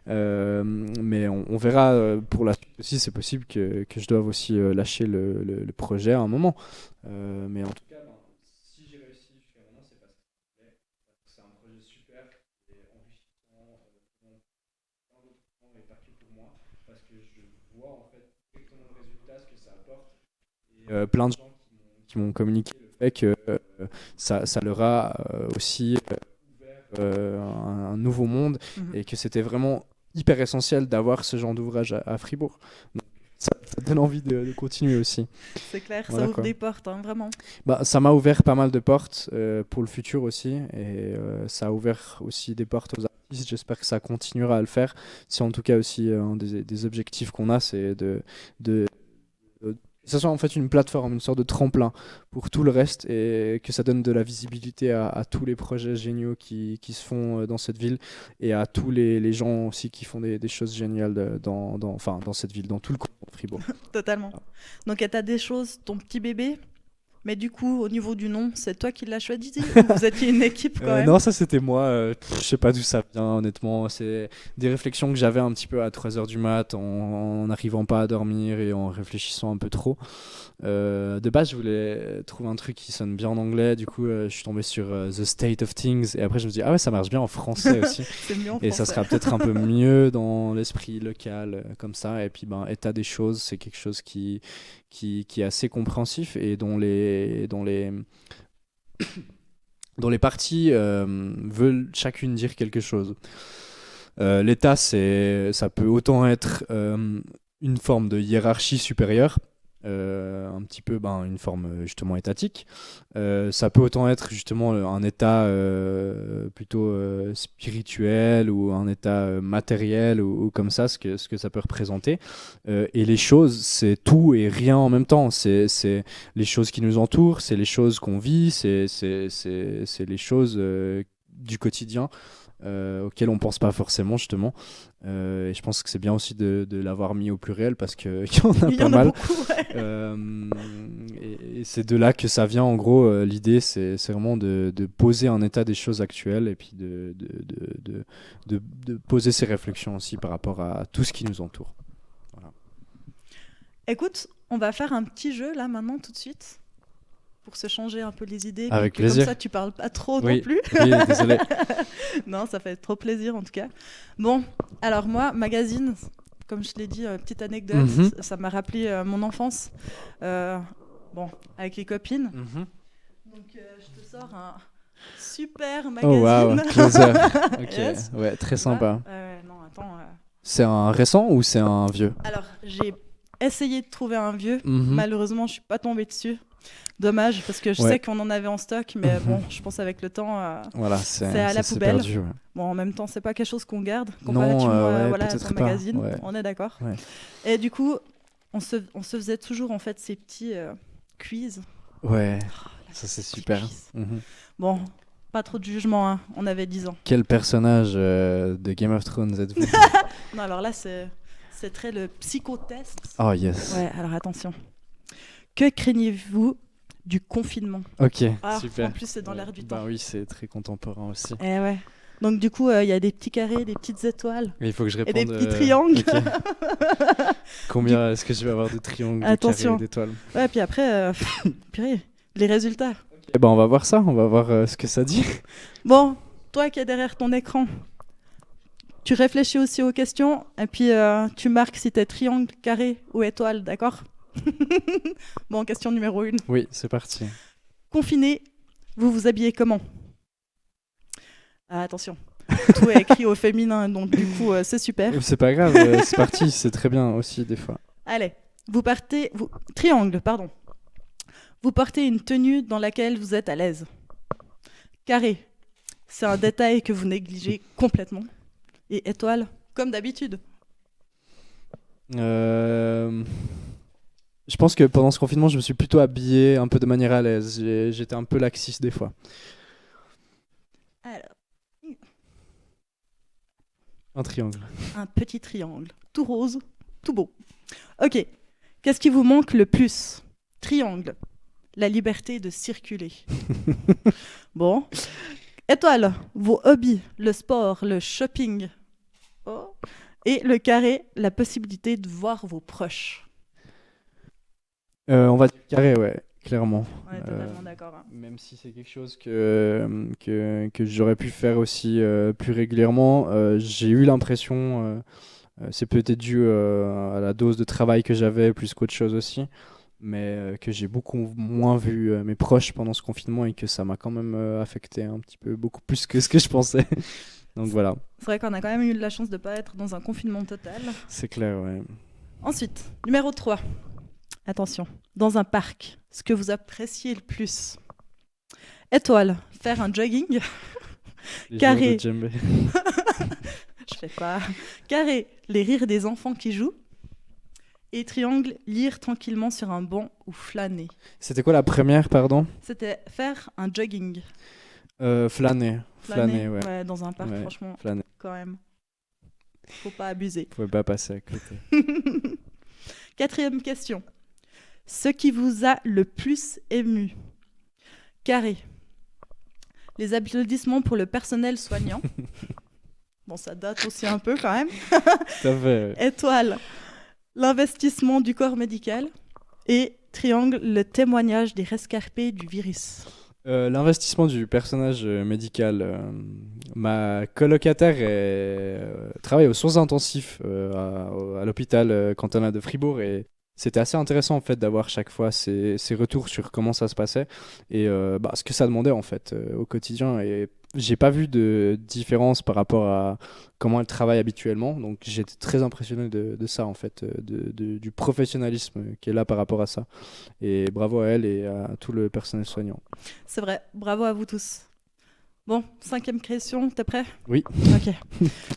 mais on verra pour la suite aussi. C'est possible que je doive aussi lâcher le projet à un moment. Mais en tout cas, si j'ai réussi jusqu'à maintenant, c'est parce que c'est un projet super et enrichissant pour plein d'autres gens et pas que pour moi, parce que je vois en fait exactement le résultat, ce que ça apporte. Et plein de gens qui m'ont communiqué le fait que ça leur a aussi ouvert un nouveau monde Mhm. et que c'était vraiment hyper essentiel d'avoir ce genre d'ouvrage à Fribourg. Donc, ça donne envie de continuer aussi. C'est clair, Voilà, ça ouvre quoi. des portes, hein, vraiment. Ça m'a ouvert pas mal de portes pour le futur aussi et ça a ouvert aussi des portes aux artistes. J'espère que ça continuera à le faire. C'est en tout cas aussi un des objectifs qu'on a, c'est de que ça soit en fait une plateforme, une sorte de tremplin pour tout le reste et que ça donne de la visibilité à tous les projets géniaux qui se font dans cette ville et à tous les gens aussi qui font des choses géniales dans cette ville, dans tout le canton de Fribourg. Totalement. Donc, tu as des choses, ton petit bébé, mais du coup, au niveau du nom, c'est toi qui l'as choisi ou vous étiez une équipe quand même? Non, ça c'était moi. Je sais pas d'où ça vient, honnêtement. C'est des réflexions que j'avais un petit peu à 3h du mat, en n'arrivant pas à dormir et en réfléchissant un peu trop. De base, je voulais trouver un truc qui sonne bien en anglais. Du coup, je suis tombé sur The State of Things. Et après, je me dis, ah ouais, ça marche bien en français aussi. C'est mieux en Et ça français. sera peut-être un peu mieux dans l'esprit local, comme ça. Et puis, état des choses, c'est quelque chose qui est assez compréhensif et dont les parties veulent chacune dire quelque chose. L'État, ça peut autant être une forme de hiérarchie supérieure, un petit peu une forme justement étatique. Ça peut autant être justement un état plutôt spirituel ou un état matériel ou comme ça, ce que ça peut représenter. Et les choses, c'est tout et rien en même temps. C'est les choses qui nous entourent, c'est les choses qu'on vit, c'est les choses du quotidien. Auxquelles on pense pas forcément justement, et je pense que c'est bien aussi de l'avoir mis au pluriel parce qu'il y en a Il y pas en a mal. beaucoup, ouais. Et c'est de là que ça vient en gros. L'idée c'est vraiment de poser un état des choses actuelles et puis de poser ses réflexions aussi par rapport à tout ce qui nous entoure. Voilà. Écoute, on va faire un petit jeu là maintenant tout de suite pour se changer un peu les idées. Avec puis plaisir. Comme ça, tu parles pas trop non Oui, plus. oui, désolé. Non, ça fait trop plaisir en tout cas. Bon, alors moi, magazine, comme je l'ai dit, petite anecdote, Mhm. ça m'a rappelé mon enfance. Bon, avec les copines. Mhm. Donc, je te sors un super Oh magazine. wow, Closer. Ok, Yes. ouais, très Tu vois sympa. non, attends. C'est un récent ou c'est un vieux? Alors, j'ai essayé de trouver un vieux. Mhm. Malheureusement, je suis pas tombée dessus. Dommage, parce que je Ouais. sais qu'on en avait en stock, mais Mhm. bon, je pense avec le temps, Voilà, c'est à la ça s'est poubelle. perdu. Ouais. Bon, en même temps, c'est pas quelque chose qu'on garde Non, comparativement ouais, voilà, à peut-être ton pas. magazine. Ouais. On est d'accord. Ouais. Et du coup, on se faisait toujours en fait ces petits quiz. Ouais, La ça c'est petite super. quiz. Mhm. Bon, pas trop de jugement, hein. On avait 10 ans. Quel personnage de Game of Thrones êtes-vous? Non, alors là, c'est très le psychotest. Oh yes. Ouais, alors attention. Que craignez-vous du confinement? Ok, Ah, super. en plus, c'est dans l'air du Bah temps. oui, c'est très contemporain aussi. Eh ouais. Donc du coup, il y a des petits carrés, des petites étoiles. Mais il faut que je Et réponde. des petits triangles. Ok. Combien est-ce que je vais avoir de triangles, de Attention. carrés, d'étoiles? Ouais, puis après, purée, les résultats. Eh ben on va voir ça, on va voir ce que ça dit. Bon, toi qui es derrière ton écran, tu réfléchis aussi aux questions et puis tu marques si t'es triangle, carré ou étoile, d'accord? Bon, question numéro 1. Oui, c'est parti. Confiné, vous vous habillez comment? Ah, attention, tout est écrit au féminin, donc du coup, c'est super. C'est pas grave, c'est parti, c'est très bien aussi des fois. Allez, triangle, pardon. Vous portez une tenue dans laquelle vous êtes à l'aise. Carré, c'est un détail que vous négligez complètement. Et étoile, comme d'habitude. Je pense que pendant ce confinement, je me suis plutôt habillé un peu de manière à l'aise. J'étais un peu laxiste des fois. Alors, Un triangle. un petit triangle, tout rose, tout beau. Ok, qu'est-ce qui vous manque le plus? Triangle, la liberté de circuler. Bon. Étoile, vos hobbies, le sport, le shopping. Oh. Et le carré, la possibilité de voir vos proches. On va dire carré, ouais, clairement. On est totalement d'accord. Hein. Même si c'est quelque chose que j'aurais pu faire aussi plus régulièrement, j'ai eu l'impression, c'est peut-être dû à la dose de travail que j'avais plus qu'autre chose aussi, mais que j'ai beaucoup moins vu mes proches pendant ce confinement et que ça m'a quand même affecté un petit peu, beaucoup plus que ce que je pensais. Donc voilà, C'est vrai qu'on a quand même eu de la chance de ne pas être dans un confinement total. c'est clair, ouais. Ensuite, numéro 3. Attention, dans un parc, ce que vous appréciez le plus. Étoile, faire un jogging. Les Carré. joueurs de djembé. Je fais pas. Carré, les rires des enfants qui jouent. Et triangle, lire tranquillement sur un banc ou flâner. C'était quoi la première, pardon? C'était faire un jogging. Flâner. Flâner, ouais. Ouais, dans un parc, Ouais, franchement, flâner. quand même. Faut pas abuser. Vous pouvez pas passer à côté. 4e question. Ce qui vous a le plus ému. Carré. Les applaudissements pour le personnel soignant. Bon, ça date aussi un peu quand même. Tout à fait. Étoile. L'investissement du corps médical. Et triangle, le témoignage des rescapés du virus. L'investissement du personnage médical. Ma colocataire travaille aux soins intensifs à l'hôpital cantonal de Fribourg et c'était assez intéressant en fait d'avoir chaque fois ces retours sur comment ça se passait et ce que ça demandait en fait au quotidien. Et j'ai pas vu de différence par rapport à comment elle travaille habituellement. Donc j'étais très impressionné de ça en fait, du professionnalisme qui est là par rapport à ça. Et bravo à elle et à tout le personnel soignant. C'est vrai, bravo à vous tous. Bon, 5e question, t'es prêt? Oui. Ok.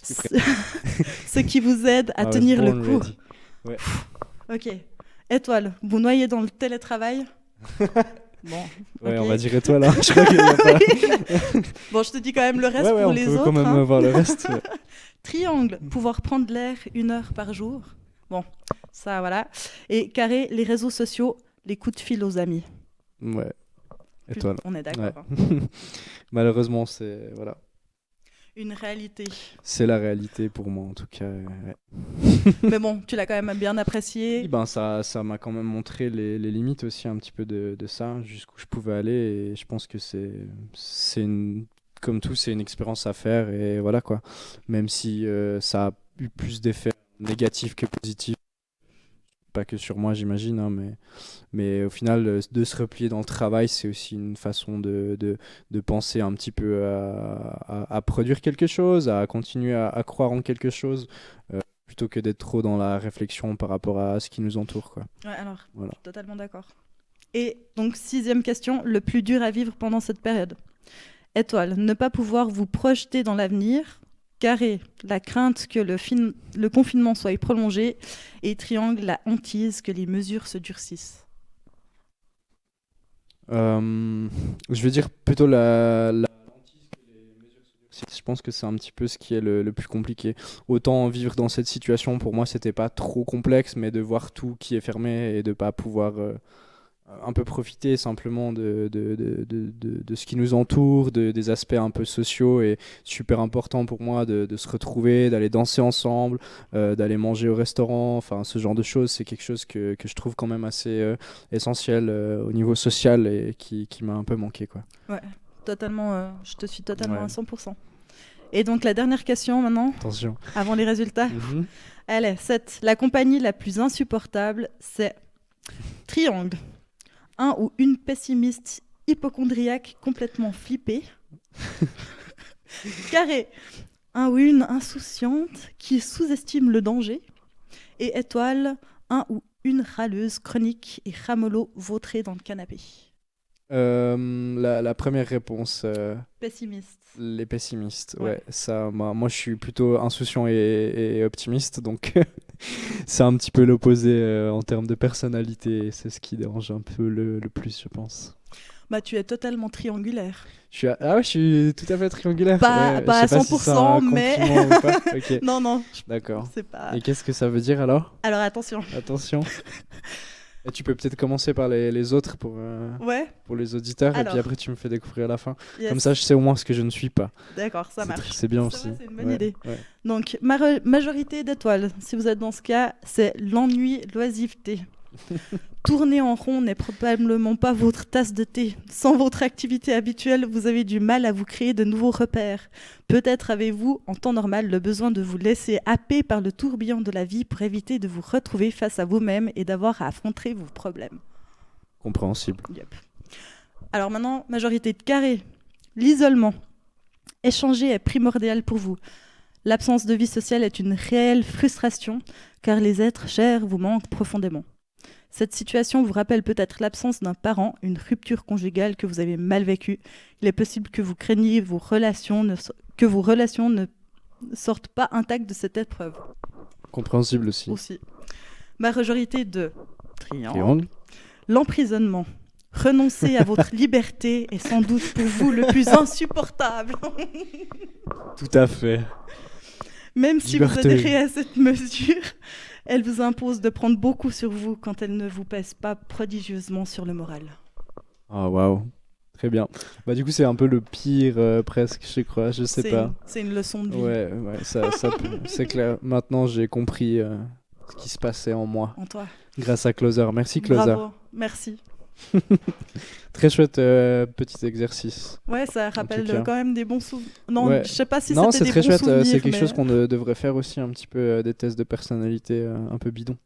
Ce qui vous aide à tenir le coup. Ouais. Ok. Étoile, vous noyez dans le télétravail? Bon. Ouais, ok. on va dire étoile là. Je crois qu'il y a pas... Bon, je te dis quand même le reste ouais, pour on les peut autres. quand même voir le reste. Ouais. Triangle, pouvoir prendre l'air 1 heure par jour. Bon, ça voilà. Et carré, les réseaux sociaux, les coups de fil aux amis. Ouais. Étoile. On est d'accord. Ouais. Hein. Malheureusement, c'est voilà. Une réalité. C'est la réalité pour moi en tout cas. Ouais. Mais bon, tu l'as quand même bien apprécié. Oui, ben ça m'a quand même montré les limites aussi un petit peu de ça, jusqu'où je pouvais aller. Et je pense que c'est une, comme tout, c'est une expérience à faire et voilà quoi. Même si ça a eu plus d'effets négatifs que positifs. Pas que sur moi j'imagine, hein, mais au final de se replier dans le travail c'est aussi une façon de penser un petit peu à produire quelque chose, à continuer à croire en quelque chose plutôt que d'être trop dans la réflexion par rapport à ce qui nous entoure quoi. Ouais, alors, Voilà. je suis totalement d'accord. Et donc 6e question, le plus dur à vivre pendant cette période. Étoile, ne pas pouvoir vous projeter dans l'avenir. Carré, la crainte que le confinement soit prolongé. Et triangle, la hantise que les mesures se durcissent. Je vais dire plutôt la hantise que les mesures se durcissent. Je pense que c'est un petit peu ce qui est le plus compliqué. Autant vivre dans cette situation, pour moi, c'était pas trop complexe, mais de voir tout qui est fermé et de pas pouvoir un peu profiter simplement de ce qui nous entoure, des aspects un peu sociaux et super important pour moi de se retrouver, d'aller danser ensemble, d'aller manger au restaurant, enfin ce genre de choses, c'est quelque chose que je trouve quand même assez essentiel au niveau social et qui m'a un peu manqué quoi. Ouais, totalement, je te suis totalement Ouais. à 100%. Et donc la dernière question maintenant, Attention. avant les résultats. Allez, 7. La compagnie la plus insupportable, c'est Triangle. Un ou une pessimiste hypochondriaque complètement flippée. Carré. Un ou une insouciante qui sous-estime le danger. Et étoile. Un ou une râleuse chronique et ramollo vautré dans le canapé. La première réponse, Pessimiste. les pessimistes. Ouais. Ouais, ça, moi je suis plutôt insouciant et optimiste, donc c'est un petit peu l'opposé en termes de personnalité. Et c'est ce qui dérange un peu le plus, je pense. Bah, tu es totalement triangulaire. Ah ouais, je suis tout à fait triangulaire. Pas Je sais à pas si c'est un 100%, mais. compliment ou pas. Ok, Non, non, d'accord. c'est pas. Et qu'est-ce que ça veut dire alors? Alors attention. Attention. Et tu peux peut-être commencer par les autres Ouais, pour les auditeurs, et Alors. puis après tu me fais découvrir la fin. yes. Comme ça, je sais au moins ce que je ne suis pas. D'accord, ça C'est marche. c'est bien C'est aussi. vrai, c'est une bonne Ouais, idée. ouais. Donc, majorité d'étoiles, si vous êtes dans ce cas, c'est l'ennui, l'oisiveté. Tourner en rond n'est probablement pas votre tasse de thé. Sans votre activité habituelle, vous avez du mal à vous créer de nouveaux repères. Peut-être avez-vous, en temps normal, le besoin de vous laisser happer par le tourbillon de la vie pour éviter de vous retrouver face à vous-même et d'avoir à affronter vos problèmes. Compréhensible. Yep. Alors maintenant, majorité de carré. L'isolement. Échanger est primordial pour vous. L'absence de vie sociale est une réelle frustration car les êtres chers vous manquent profondément. Cette situation vous rappelle peut-être l'absence d'un parent, une rupture conjugale que vous avez mal vécue. Il est possible que vous craigniez que vos relations ne sortent pas intactes de cette épreuve. Compréhensible aussi. Aussi. Majorité de Triangle. L'emprisonnement. Renoncer à votre liberté est sans doute pour vous le plus insupportable. Tout à fait. Même si vous Liberté. adhérez à cette mesure, elle vous impose de prendre beaucoup sur vous quand elle ne vous pèse pas prodigieusement sur le moral. Ah waouh. Très bien. Bah du coup c'est un peu le pire presque, je crois, je sais pas. C'est une leçon de vie Ouais, ça c'est clair. Maintenant j'ai compris ce qui se passait en moi en toi. grâce à Closer. Merci Closer. Bravo, merci. Très chouette petit exercice. Ouais, ça rappelle tout cas. quand même des bons souvenirs. Non, Ouais. je sais pas si Non, c'est c'était des très bons chouette. souvenirs. C'est quelque mais- chose qu'on devrait faire aussi un petit peu des tests de personnalité un peu bidons.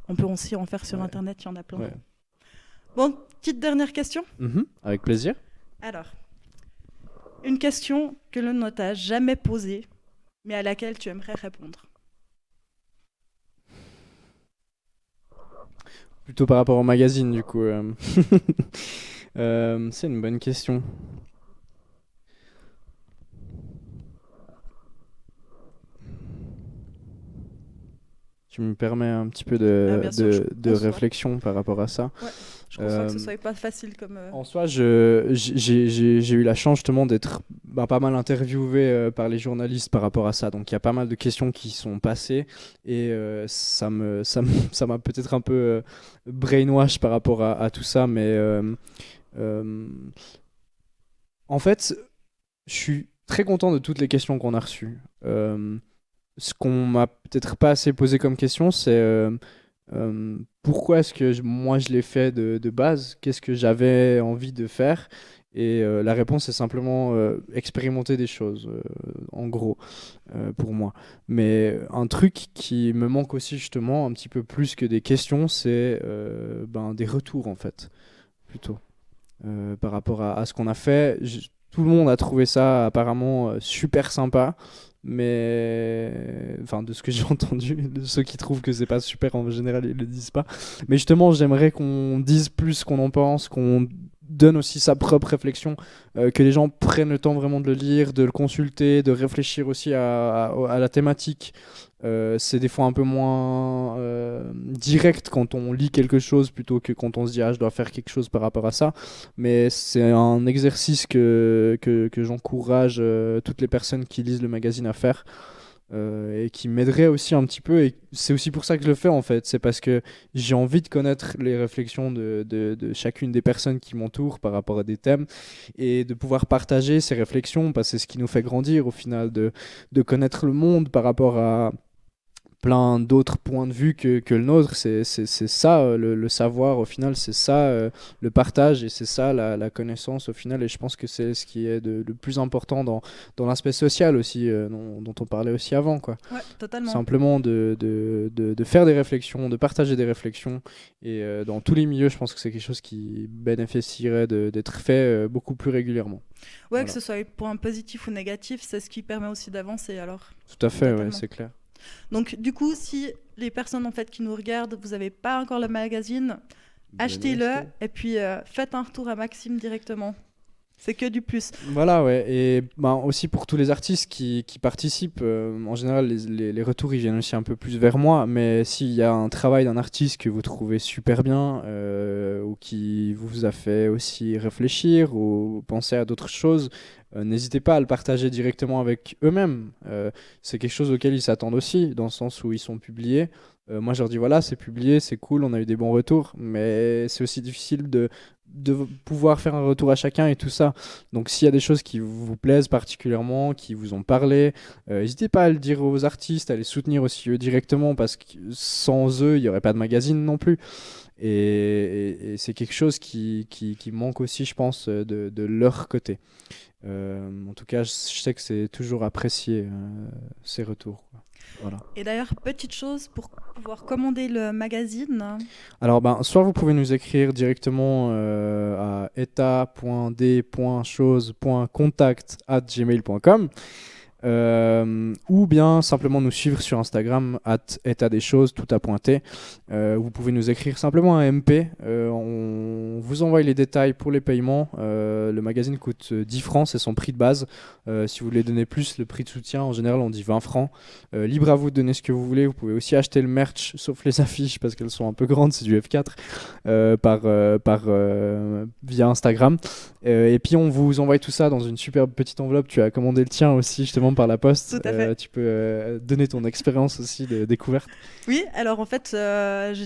On peut aussi en faire sur Ouais. Internet, il y en a plein. Ouais. Bon, petite dernière question. Avec plaisir. Alors, une question que l'on ne t'a jamais posée, mais à laquelle tu aimerais répondre. Plutôt par rapport au magazine, du coup. C'est une bonne question. Tu me permets un petit peu Bien sûr, je de conçois. réflexion par rapport à ça. Ouais, je conçois que ce Euh, soit pas facile comme. En soi, j'ai eu la chance justement d'être pas mal interviewé par les journalistes par rapport à ça. Donc il y a pas mal de questions qui sont passées et ça m'a peut-être un peu brainwash par rapport à tout ça. Mais euh, en fait, je suis très content de toutes les questions qu'on a reçues. Ce qu'on m'a peut-être pas assez posé comme question, c'est pourquoi est-ce que moi je l'ai fait de base? Qu'est-ce que j'avais envie de faire? Et la réponse est simplement expérimenter des choses, en gros, pour moi. Mais un truc qui me manque aussi justement un petit peu plus que des questions, c'est des retours en fait, plutôt, par rapport à ce qu'on a fait. Tout le monde a trouvé ça apparemment super sympa. Mais enfin, de ce que j'ai entendu, de ceux qui trouvent que c'est pas super en général, ils le disent pas. Mais justement, j'aimerais qu'on dise plus ce qu'on en pense, qu'on donne aussi sa propre réflexion, que les gens prennent le temps vraiment de le lire, de le consulter, de réfléchir aussi à la thématique. C'est des fois un peu moins direct quand on lit quelque chose plutôt que quand on se dit ah je dois faire quelque chose par rapport à ça, mais c'est un exercice que j'encourage toutes les personnes qui lisent le magazine à faire, et qui m'aiderait aussi un petit peu, et c'est aussi pour ça que je le fais en fait, c'est parce que j'ai envie de connaître les réflexions de chacune des personnes qui m'entourent par rapport à des thèmes, et de pouvoir partager ces réflexions, parce que c'est ce qui nous fait grandir au final, de connaître le monde par rapport à plein d'autres points de vue que le nôtre. C'est ça le savoir au final, c'est ça le partage, et c'est ça la connaissance au final, et je pense que c'est ce qui est le plus important dans l'aspect social aussi, dont on parlait aussi avant, quoi. Ouais, totalement. Simplement de faire des réflexions, de partager des réflexions, et dans tous les milieux, je pense que c'est quelque chose qui bénéficierait d'être fait beaucoup plus régulièrement. Ouais, Voilà. que ce soit pour un positif ou négatif, c'est ce qui permet aussi d'avancer alors. Tout à fait, ouais, Totalement. c'est clair. Donc du coup, si les personnes en fait qui nous regardent, vous n'avez pas encore le magazine, achetez-le acheter. et puis faites un retour à Maxime directement. C'est que du plus. Voilà, ouais. Et aussi pour tous les artistes qui participent, en général, les retours ils viennent aussi un peu plus vers moi. Mais s'il y a un travail d'un artiste que vous trouvez super bien, ou qui vous a fait aussi réfléchir ou penser à d'autres choses, n'hésitez pas à le partager directement avec eux-mêmes. C'est quelque chose auquel ils s'attendent aussi, dans le sens où ils sont publiés. Moi, je leur dis voilà, c'est publié, c'est cool, on a eu des bons retours, mais c'est aussi difficile de pouvoir faire un retour à chacun et tout ça. Donc s'il y a des choses qui vous plaisent particulièrement, qui vous ont parlé, n'hésitez pas à le dire aux artistes, à les soutenir aussi eux directement, parce que sans eux, il n'y aurait pas de magazine non plus. Et c'est quelque chose qui manque aussi, je pense, de leur côté. En tout cas, je sais que c'est toujours apprécié, ces retours, quoi. Voilà. Et d'ailleurs, petite chose pour pouvoir commander le magazine. Alors, soit vous pouvez nous écrire directement à eta.d.chose.contact@gmail.com, ou bien simplement nous suivre sur Instagram @état des choses tout à pointer. Vous pouvez nous écrire simplement un MP, on vous envoie les détails pour les paiements. Le magazine coûte 10 francs, c'est son prix de base. Si vous voulez donner plus, le prix de soutien, en général on dit 20 francs. Libre à vous de donner ce que vous voulez. Vous pouvez aussi acheter le merch, sauf les affiches parce qu'elles sont un peu grandes, c'est du F4, via Instagram. Et puis on vous envoie tout ça dans une superbe petite enveloppe. Tu as commandé le tien aussi justement par la poste. Tout à fait. Tu peux donner ton expérience aussi de découverte. Oui, alors en fait, je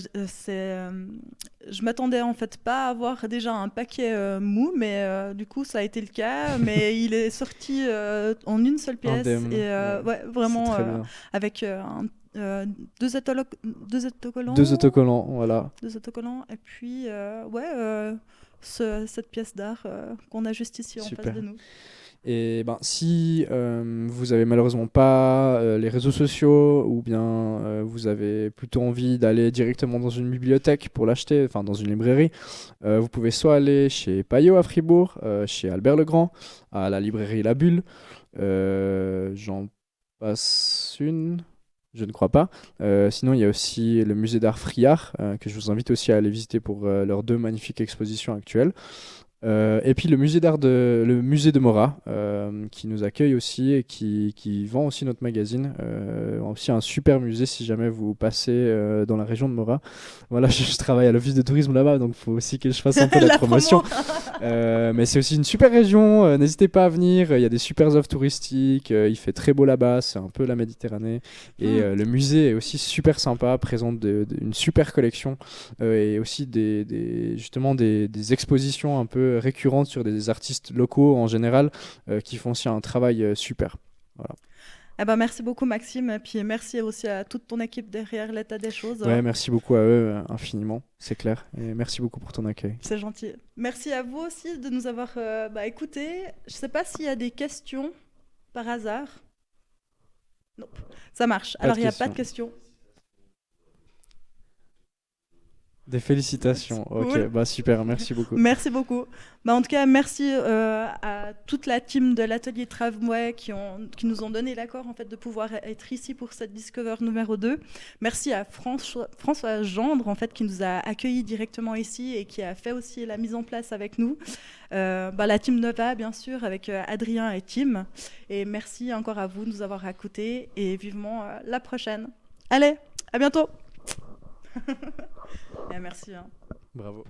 m'attendais en fait pas à avoir déjà un paquet mou, mais du coup ça a été le cas. Mais il est sorti en une seule pièce Indemne, et ouais, vraiment c'est très bien. avec deux autocollants. Deux autocollants, voilà. Deux autocollants et puis ouais, cette pièce d'art qu'on a juste ici en Super. face de nous. Et ben, si vous avez malheureusement pas les réseaux sociaux ou bien vous avez plutôt envie d'aller directement dans une bibliothèque pour l'acheter, enfin dans une librairie, vous pouvez soit aller chez Payot à Fribourg, chez Albert Legrand, à la librairie La Bulle. J'en passe une. Je ne crois pas. Sinon, il y a aussi le musée d'art Friard, que je vous invite aussi à aller visiter pour leurs 2 magnifiques expositions actuelles. Et puis le musée de Mora, qui nous accueille aussi et qui vend aussi notre magazine. Aussi un super musée si jamais vous passez dans la région de Mora. Voilà, je travaille à l'office de tourisme là-bas, donc il faut aussi que je fasse un peu la promotion. Mais c'est aussi une super région, n'hésitez pas à venir, il y a des super offres touristiques, il fait très beau là-bas, c'est un peu la Méditerranée. Et le musée est aussi super sympa, présente une super collection et aussi justement des expositions un peu récurrentes sur des artistes locaux en général qui font aussi un travail super. Voilà. Eh ben, merci beaucoup Maxime, et puis merci aussi à toute ton équipe derrière l'état des choses. Ouais, merci beaucoup à eux infiniment, c'est clair. Et merci beaucoup pour ton accueil. C'est gentil. Merci à vous aussi de nous avoir écoutés. Je ne sais pas s'il y a des questions par hasard. Non, ça marche. Alors il n'y a pas de questions. Des félicitations. Ok, cool. Bah super, merci beaucoup. Merci beaucoup. En tout cas, merci à toute la team de l'atelier Tramway qui nous ont donné l'accord en fait, de pouvoir être ici pour cette Discover numéro 2. Merci à François Gendre en fait, qui nous a accueillis directement ici et qui a fait aussi la mise en place avec nous. La team Nova, bien sûr, avec Adrien et Tim. Et merci encore à vous de nous avoir écoutés et vivement la prochaine. Allez, à bientôt. Merci. Hein. Bravo.